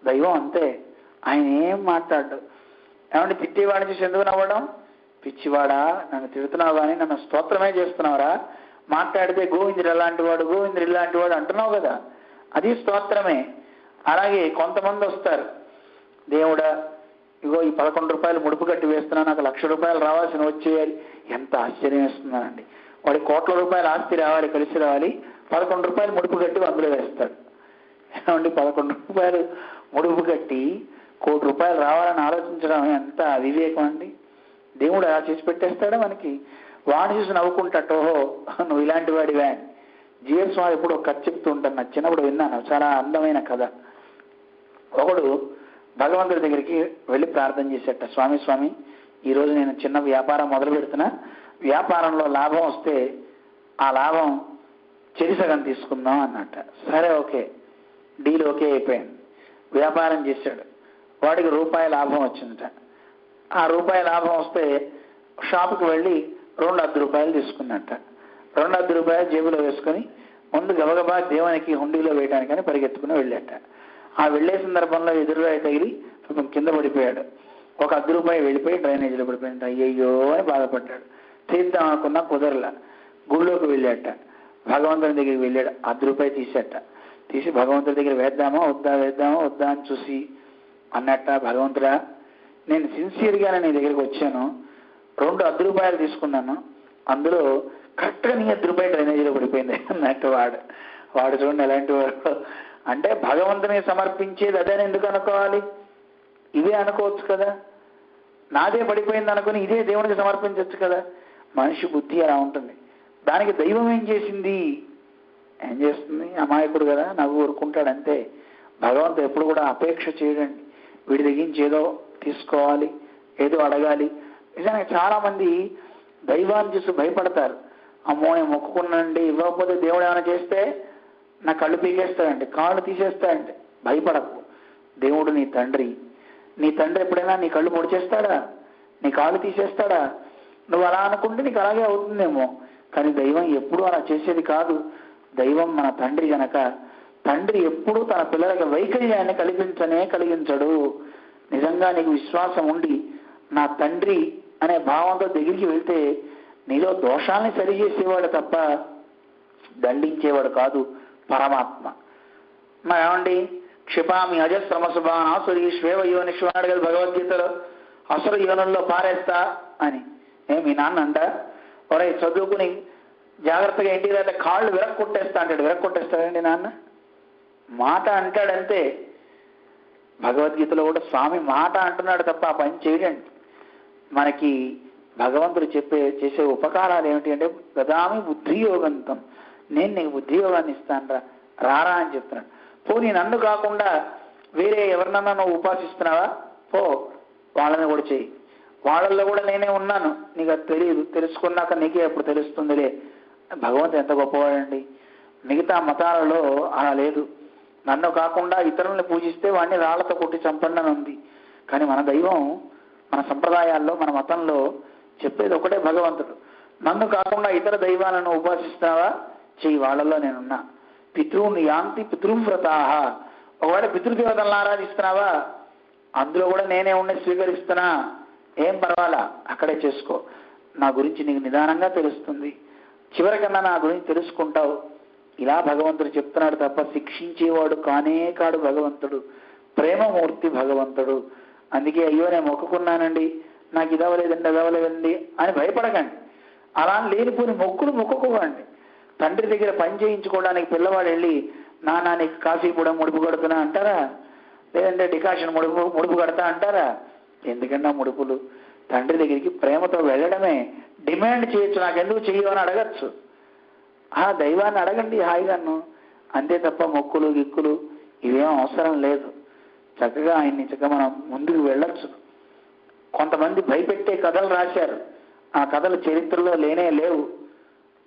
S1: దైవం అంతే, ఆయన ఏం మాట్లాడు. ఏమంటే తిట్టేవాడిని చూసి ఎందుకు నవ్వడం? పిచ్చివాడా, నన్ను తిడుతున్నావు కానీ నన్ను స్తోత్రమే చేస్తున్నావురా, మాట్లాడితే గోవిందుడు అలాంటి వాడు, గోవిందుడు ఇలాంటి వాడు అంటున్నావు కదా, అది స్తోత్రమే. అలాగే కొంతమంది వస్తారు, దేవుడా ఇగో ఈ 11 రూపాయలు ముడుపు కట్టి వేస్తున్నా, నాకు 1,00,000 రూపాయలు రావాల్సిన వచ్చేయాలి. ఎంత ఆశ్చర్యం వేస్తున్నానండి. వాడి కోట్ల రూపాయల ఆస్తి రావాలి, కలిసి రావాలి, 11 రూపాయలు ముడుపు కట్టి అందులో వేస్తాడు. ఏమండి 11 రూపాయలు ముడుపు కట్టి 1,00,00,000 రూపాయలు రావాలని ఆలోచించడం ఎంత అవివేకం అండి. దేవుడు అలా చేసి పెట్టేస్తాడా మనకి? వాడిని చూసి నవ్వుకుంటాట, ఓహో నువ్వు ఇలాంటి వాడివే. జిఎస్ వాడు ఎప్పుడు ఒక కథ చెప్తూ ఉంటాను, నాకు చిన్నప్పుడు విన్నాను, చాలా అందమైన కథ. ఒకడు భగవంతుడి దగ్గరికి వెళ్ళి ప్రార్థన చేసేట, స్వామి స్వామి ఈరోజు నేను చిన్న వ్యాపారం మొదలు పెడుతున్నా, వ్యాపారంలో లాభం వస్తే ఆ లాభం చెరిసగం తీసుకుందాం అన్నట్ట. సరే ఓకే, డీల్ ఓకే అయిపోయింది. వ్యాపారం చేశాడు, వాడికి రూపాయి లాభం వచ్చిందట. ఆ రూపాయి లాభం వస్తే షాపుకి వెళ్ళి 2 రూపాయలు తీసుకున్నట్ట. 2 రూపాయలు జేబులో వేసుకొని ముందు గబగబా దేవునికి హుండీలో వేయడానికని పరిగెత్తుకుని వెళ్ళాట. ఆ వెళ్లే సందర్భంలో ఎదురుగా తగిలి కింద పడిపోయాడు. 1 రూపాయి వెళ్ళిపోయి డ్రైనేజీలో పడిపోయింది. అయ్యయ్యో అని బాధపడ్డాడు. తీద్దాం అనుకున్నా కుదరలా. గుళ్ళోకి వెళ్ళాట, భగవంతుని దగ్గరికి వెళ్ళాడు, 1 రూపాయి తీసేట. తీసి భగవంతుడి దగ్గర వేద్దామా వద్దా అని చూసి అన్నట్ట, భగవంతుడా నేను సిన్సియర్గానే నీ దగ్గరికి వచ్చాను, 2 రూపాయలు తీసుకున్నాను, అందులో కరెక్ట్గా నీ 1 రూపాయి డ్రైనేజీలో పడిపోయింది అన్నట్టు. వాడు చూడండి ఎలాంటి వాడు. అంటే భగవంతుని సమర్పించేది అదే ఎందుకు అనుకోవాలి? ఇదే అనుకోవచ్చు కదా, నాదే పడిపోయింది అనుకుని ఇదే దేవునికి సమర్పించవచ్చు కదా. మనిషి బుద్ధి అలా ఉంటుంది. దానికి దైవం ఏం చేసింది? ఏం చేస్తుంది? అమాయకుడు కదా, నవ్వు ఊరుకుంటాడు అంతే. భగవంతుడు ఎప్పుడు కూడా అపేక్ష చేయడండి, వీడి తెగించి ఏదో తీసుకోవాలి, ఏదో అడగాలి. నిజానికి చాలా మంది దైవాన్ని చూసి భయపడతారు. అమ్మో నేను మొక్కుకున్నానండి, ఇవ్వకపోతే దేవుడు ఏమైనా చేస్తే నా కళ్ళు పీకేస్తాడంటే, కాళ్ళు తీసేస్తాడంటే. భయపడకు, దేవుడు నీ తండ్రి. నీ తండ్రి ఎప్పుడైనా నీ కళ్ళు పొడిచేస్తాడా? నీ కాళ్ళు తీసేస్తాడా? నువ్వు అలా అనుకుంటే నీకు అలాగే అవుతుందేమో, కానీ దైవం ఎప్పుడూ అలా చేసేది కాదు. దైవం మన తండ్రి గనక తండ్రి ఎప్పుడూ తన పిల్లలకి వైకల్యాన్ని కలిగించడు. నిజంగా నీకు విశ్వాసం ఉండి నా తండ్రి అనే భావంతో దగ్గరికి వెళ్తే నీలో దోషాన్ని సరిచేసేవాడు తప్ప దండించేవాడు కాదు పరమాత్మ. మరి ఏమండి, క్షిపామి అజస్రమసుభాన్ ఆసురీష్వేవ యోనిష్వ అన్నాడు కదా భగవద్గీతలో. అసుర యోనుల్లో పారేస్తా అని మీ నాన్న అంట. ఒరే చదువుకుని జాగ్రత్తగా ఇంటికి అయితే కాళ్ళు విరక్కొట్టేస్తా అంటాడు. విరక్కొట్టేస్తాడండి నాన్న? మాట అంటాడంతే. భగవద్గీతలో కూడా స్వామి మాట అంటున్నాడు తప్ప ఆ పని చేయడండి. మనకి భగవంతుడు చేసే ఉపకారాలు ఏమిటి అంటే, గదామి బుద్ధియోగంతం, నేను నీకు బుద్ధియోగాన్ని ఇస్తాను రారా అని చెప్తున్నాడు. పోనీ నన్ను కాకుండా వేరే ఎవరినన్నా నువ్వు ఉపాసిస్తున్నావా, పో వాళ్ళని కూడా చెయ్యి, వాళ్ళల్లో కూడా నేనే ఉన్నాను, నీకు అది తెలియదు, తెలుసుకున్నాక నీకే ఎప్పుడు తెలుస్తుందిలే. భగవంతుడు ఎంత గొప్పవాడండి. మిగతా మతాలలో అలా లేదు. నన్ను కాకుండా ఇతరులను పూజిస్తే వాడిని రాళ్లతో కొట్టి చంపండి అని ఉంది. కానీ మన దైవం, మన సంప్రదాయాల్లో, మన మతంలో చెప్పేది ఒకటే భగవంతుడు. నన్ను కాకుండా ఇతర దైవాలను ఉపాసిస్తున్నావా, చెయ్యి, వాళ్ళలో నేనున్నా. పితృని యాంతి పితృవ్రతాహ, ఒకవేళ పితృదేవతలను ఆరాధిస్తున్నావా, అందులో కూడా నేనే ఉండి స్వీకరిస్తున్నా, ఏం పర్వాలా, అక్కడే చేసుకో. నా గురించి నీకు నిదానంగా తెలుస్తుంది, చివరికన్నా నా గురించి తెలుసుకుంటావు. ఇలా భగవంతుడు చెప్తున్నాడు తప్ప శిక్షించేవాడు కానే కాడు భగవంతుడు, ప్రేమమూర్తి భగవంతుడు. అందుకే అయ్యో నేను మొక్కుకున్నానండి, నాకు ఇదవలేదండి అదవలేదండి అని భయపడకండి. అలా లేనిపోని మొక్కులు మొక్కుకోకండి. తండ్రి దగ్గర పని చేయించుకోవడానికి పిల్లవాడు వెళ్ళి నాన్న నీకు కాఫీ కూడా ముడుపు కడుతున్నా అంటారా, లేదంటే డికాషన్ ముడుపు కడతా అంటారా? ఎందుకన్నా ముడుపులు? తండ్రి దగ్గరికి ప్రేమతో వెళ్ళడమే. డిమాండ్ చేయొచ్చు, నాకెందుకు చెయ్యు అని అడగచ్చు. ఆ దైవాన్ని అడగండి హాయిగాను, అంతే తప్ప మొక్కులు గిక్కులు ఇవేం అవసరం లేదు. చక్కగా ఆయన్ని చక్కగా మనం ముందుకు వెళ్ళొచ్చు. కొంతమంది భయపెట్టే కథలు రాశారు, ఆ కథలు చరిత్రలో లేనే లేవు.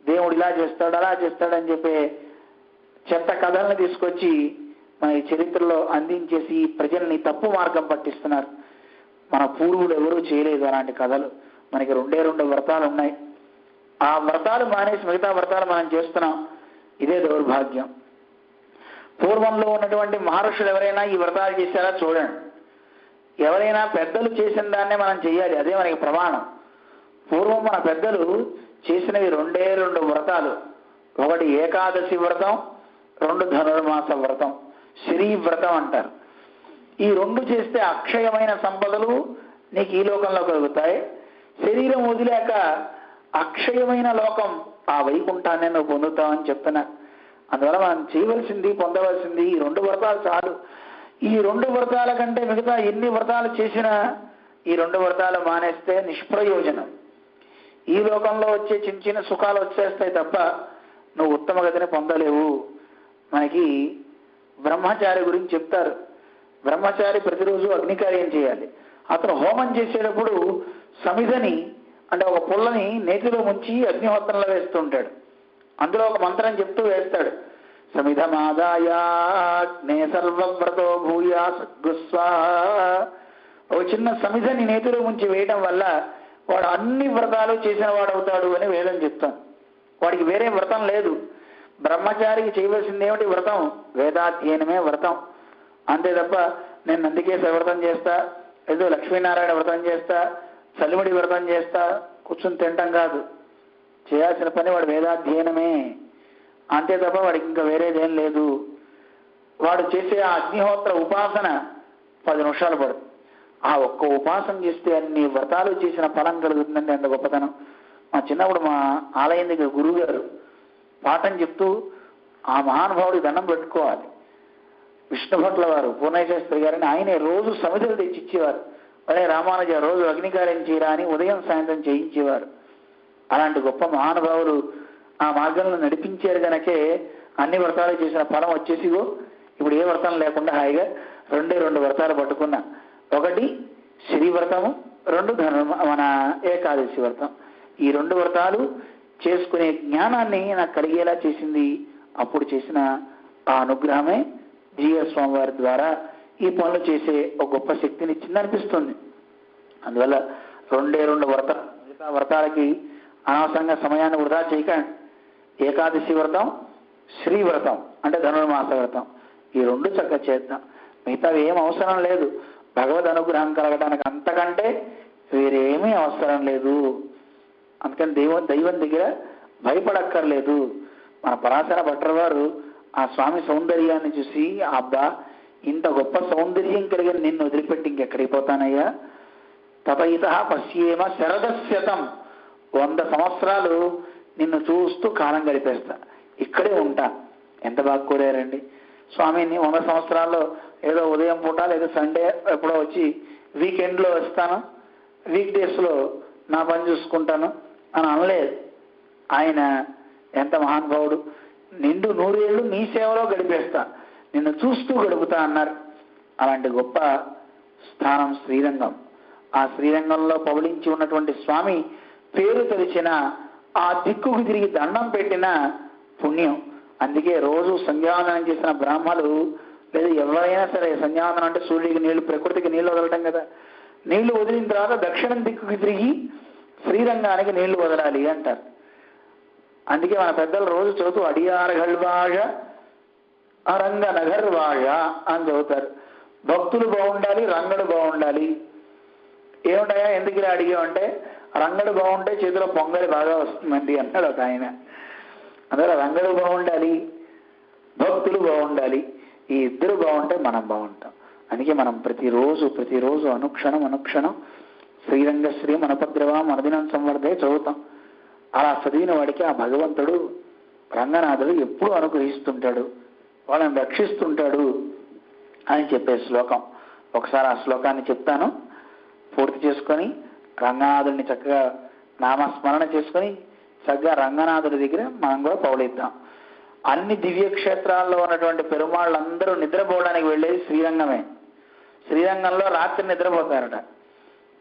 S1: దేవుడు ఇలా చేస్తాడు అలా చేస్తాడని చెప్పే చెత్త కథల్ని తీసుకొచ్చి మన ఈ చరిత్రలో అందించేసి ప్రజల్ని తప్పు మార్గం పట్టిస్తున్నారు. మన పూర్వులు ఎవరూ చేయలేదు అలాంటి కథలు. మనకి రెండే వ్రతాలు ఉన్నాయి, ఆ వ్రతాలు మానేసి మిగతా వ్రతాలు మనం చేస్తున్నాం. ఇదే దౌర్భాగ్యం. పూర్వంలో ఉన్నటువంటి మహర్షులు ఎవరైనా ఈ వ్రతాలు చేశారా చూడండి. ఎవరైనా పెద్దలు చేసిన దాన్నే మనం చెయ్యాలి, అదే మనకి ప్రమాణం. పూర్వం మన పెద్దలు చేసినవి రెండు వ్రతాలు. ఒకటి ఏకాదశి వ్రతం, 2 ధనుర్మాస వ్రతం, శ్రీ వ్రతం అంటారు. ఈ 2 చేస్తే అక్షయమైన సంపదలు నీకు ఈ లోకంలో కలుగుతాయి. శరీరం వదిలేక అక్షయమైన లోకం, ఆ వైకుంఠాన్ని నువ్వు పొందుతావని చెప్తున్నారు. అందువల్ల మనం చేయవలసింది పొందవలసింది ఈ 2 వ్రతాలు చాలు. ఈ 2 వ్రతాల కంటే మిగతా ఎన్ని వ్రతాలు చేసినా ఈ 2 వ్రతాలు మానేస్తే నిష్ప్రయోజనం. ఈ లోకంలో వచ్చే చిన్న చిన్న సుఖాలు వచ్చేస్తాయి తప్ప నువ్వు ఉత్తమ గతిని పొందలేవు. మనకి బ్రహ్మచారి గురించి చెప్తారు. బ్రహ్మచారి ప్రతిరోజు అగ్నికార్యం చేయాలి. అతను హోమం చేసేటప్పుడు సమిధని అంటే ఒక పుల్లని నేతిలో ముంచి అగ్నిహోత్రంలో వేస్తూ ఉంటాడు. అందులో ఒక మంత్రం చెప్తూ వేస్తాడు, సమిధమాదాయాగ్నే సర్వవ్రతో భూయా సద్గుస్వా. ఒక చిన్న సమిధని నేతిలో ముంచి వేయడం వల్ల వాడు అన్ని వ్రతాలు చేసిన వాడు అవుతాడు అని వేదం చెప్తాం. వాడికి వేరే వ్రతం లేదు. బ్రహ్మచారికి చేయవలసింది ఏమిటి? వ్రతం, వేదాధ్యయనమే వ్రతం. అంతే తప్ప నేను నందికేశ్వర వ్రతం చేస్తా, ఏదో లక్ష్మీనారాయణ వ్రతం చేస్తా, చలిమిడి వ్రతం చేస్తా కూర్చుని తింటాం కాదు. చేయాల్సిన పని వాడు వేదాధ్యయనమే, అంతే తప్ప వాడికి ఇంకా వేరేదేం లేదు. వాడు చేసే ఆ అగ్నిహోత్ర ఉపాసన 10 నిమిషాలు పడుతుంది. ఆ ఒక్క ఉపాసన చేస్తే అన్ని వ్రతాలు చేసిన ఫలం కలుగుతుందండి. అంత గొప్పతనం. మా చిన్నప్పుడు మా ఆలయం దగ్గర గురువు గారు పాఠం చెప్తూ ఆ మహానుభావుడికి దండం పెట్టుకోవాలి. విష్ణుభట్ల వారు, పూర్ణశాస్త్రి గారని ఆయనే రోజు సమిధులు తెచ్చిచ్చేవారు. అదే రామానుజ రోజు అగ్నికార్యం చేయరా అని ఉదయం సాయంత్రం చేయించేవారు. అలాంటి గొప్ప మహానుభావులు ఆ మార్గంలో నడిపించారు కనుకే అన్ని వ్రతాలు చేసిన ఫలం వచ్చేసిగో ఇప్పుడు ఏ వ్రతం లేకుండా హాయిగా 2 వ్రతాలు పట్టుకున్నా. ఒకటి శ్రీ వ్రతము, 2 మన ఏకాదశి వ్రతం. ఈ 2 వ్రతాలు చేసుకునే జ్ఞానాన్ని నాకు కలిగేలా చేసింది అప్పుడు చేసిన ఆ అనుగ్రహమే. జీఎస్ స్వామి వారి ద్వారా ఈ పనులు చేసే ఒక గొప్ప శక్తిని ఇచ్చింది అనిపిస్తుంది. అందువల్ల 2 వ్రతం, మిగతా వ్రతాలకి అనవసరంగా సమయాన్ని వృధా చేయకండి. ఏకాదశి వ్రతం, శ్రీ వ్రతం అంటే ధనుర్మాస వ్రతం, ఈ 2 చక్కగా చేద్దాం. మిగతావి ఏం అవసరం లేదు. భగవద్ అనుగ్రహం కలగడానికి అంతకంటే వేరేమీ అవసరం లేదు. అందుకని దైవం దగ్గర భయపడక్కర్లేదు. మన పరాశర భట్టర్ వారు ఆ స్వామి సౌందర్యాన్ని చూసి, అబ్బా ఇంత గొప్ప సౌందర్యం కలిగిన నిన్ను వదిలిపెట్టి ఇంకెక్కడికి పోతానయ్యా, తపయిత పశ్యేమ శరదశతం, 100 సంవత్సరాలు నిన్ను చూస్తూ కాలం గడిపేస్తా, ఇక్కడే ఉంటా. ఎంత బాగా కోరారండి స్వామిని. 100 సంవత్సరాల్లో ఏదో ఉదయం పూట లేదా సండే ఎప్పుడో వచ్చి వీకెండ్లో వస్తాను, వీక్ డేస్లో నా పని చూసుకుంటాను అని అనలేదు. ఆయన ఎంత మహానుభావుడు. నిండు 100 ఏళ్ళు నీ సేవలో గడిపేస్తా, నిన్ను చూస్తూ గడుపుతా అన్నారు. అలాంటి గొప్ప స్థానం శ్రీరంగం. ఆ శ్రీరంగంలో పవళించి ఉన్నటువంటి స్వామి పేరు తెలిసిన, ఆ దిక్కుకు తిరిగి దండం పెట్టిన పుణ్యం. అందుకే రోజు సంధ్యావందనం చేసిన బ్రాహ్మలు లేదా ఎవరైనా సరే, సంధ్యావందనం అంటే సూర్యుడికి నీళ్లు, ప్రకృతికి నీళ్లు వదలటం కదా, నీళ్లు వదిలిన తర్వాత దక్షిణం దిక్కుకి తిరిగి శ్రీరంగానికి నీళ్లు వదలాలి అంటారు. అందుకే మన పెద్దలు రోజు చదువుతూ అడియారగల్వాజ అరంగ నగర్వాజ అని చదువుతారు. భక్తులు బాగుండాలి, రంగడు బాగుండాలి. ఏముంటాయా ఎందుకు ఇలా అడిగామంటే, రంగడు బాగుంటే చేతిలో పొంగలి బాగా వస్తుందండి అన్నాడు ఒక ఆయన. అందువల్ల రంగడు బాగుండాలి, భక్తులు బాగుండాలి. ఈ ఇద్దరు బాగుంటే మనం బాగుంటాం. అందుకే మనం ప్రతిరోజు అనుక్షణం శ్రీరంగ శ్రీ మనపద్రవ మనదినం సంవర్ధే చదువుతాం. అలా చదివిన వాడికి ఆ భగవంతుడు రంగనాథుడు ఎప్పుడూ అనుగ్రహిస్తుంటాడు, వాళ్ళని రక్షిస్తుంటాడు అని చెప్పే శ్లోకం. ఒకసారి ఆ శ్లోకాన్ని చెప్తాను, పూర్తి చేసుకొని రంగనాథుడిని చక్కగా నామస్మరణ చేసుకొని చక్కగా రంగనాథుడి దగ్గర మనం కూడా పౌలిద్దాం. అన్ని దివ్యక్షేత్రాల్లో ఉన్నటువంటి పెరుమాళ్ళందరూ నిద్రపోవడానికి వెళ్ళేది శ్రీరంగమే. శ్రీరంగంలో రాత్రి నిద్రపోతారట,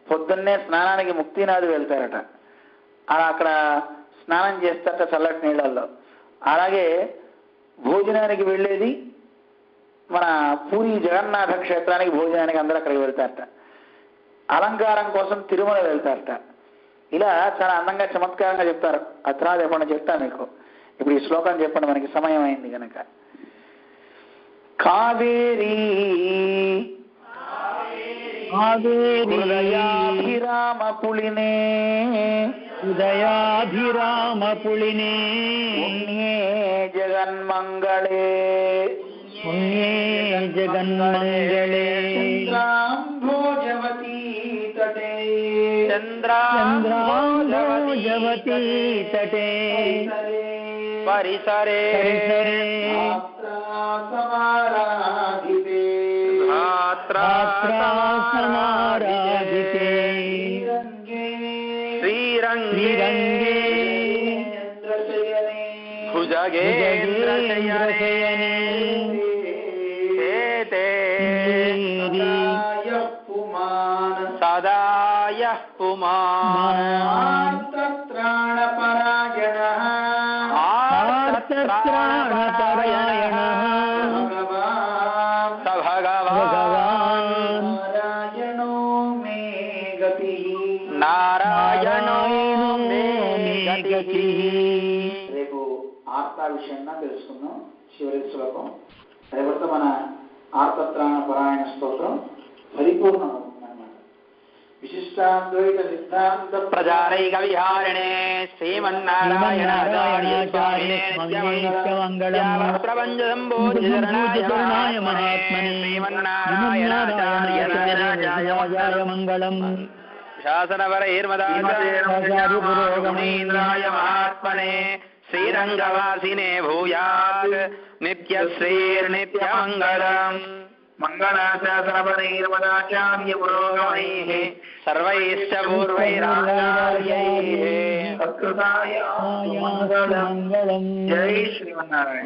S1: పొద్దున్నే స్నానానికి ముక్తినాథు వెళ్తారట. అలా అక్కడ స్నానం చేస్తారట చల్లటి నీళ్ళల్లో. అలాగే భోజనానికి వెళ్ళేది మన పూరి జగన్నాథ క్షేత్రానికి భోజనానికి అందరూ అక్కడికి వెళ్తారట. అలంకారం కోసం తిరుమల వెళ్తారట. ఇలా చాలా అందంగా చమత్కారంగా చెప్తారు. ఆ తర్వాత ఎప్పుడన్నా చెప్తాను మీకు. ఇప్పుడు ఈ శ్లోకం చెప్పండి, మనకి సమయం అయింది కనుక. కావేరీ హృదయాభిరామ పులినే పుణ్యే జగన్మంగళే చంద్రాంభోజవతీ తటే పరిసరే సమారాధితే శ్రీరంగే భుజగేంద్రశయనే సదాయః పుమాన్ రేపు ఆర్త విషయంగా తెలుసుకుందాం. చివరి శ్లోకం రేపటితో మన ఆర్తత్రాణ పరాయణ స్తోత్రం పరిపూర్ణం అవుతుందన్నమాట. విశిష్టాద్వైత సిద్ధాంత
S2: ప్రజారైక విహారిణే శ్రీమన్నారాయణాచార్య ప్రపంచ సంబోధ్యరణాయ మహాత్మనే శ్రీమన్నారాయణాచార్య మంగళం. శాసనవరైర్మదాచార్య మహాత్మనే శ్రీరంగవాసినే భూయాత్ నిత్యశ్రీర్నిత్యమంగళం. మంగళాశాసనవరైర్మదాచార్య పురోగమైః సర్వైశ్చ పూర్వైరాచార్యైః సత్కృతాయ మంగళం. జై శ్రీమన్నారాయణ.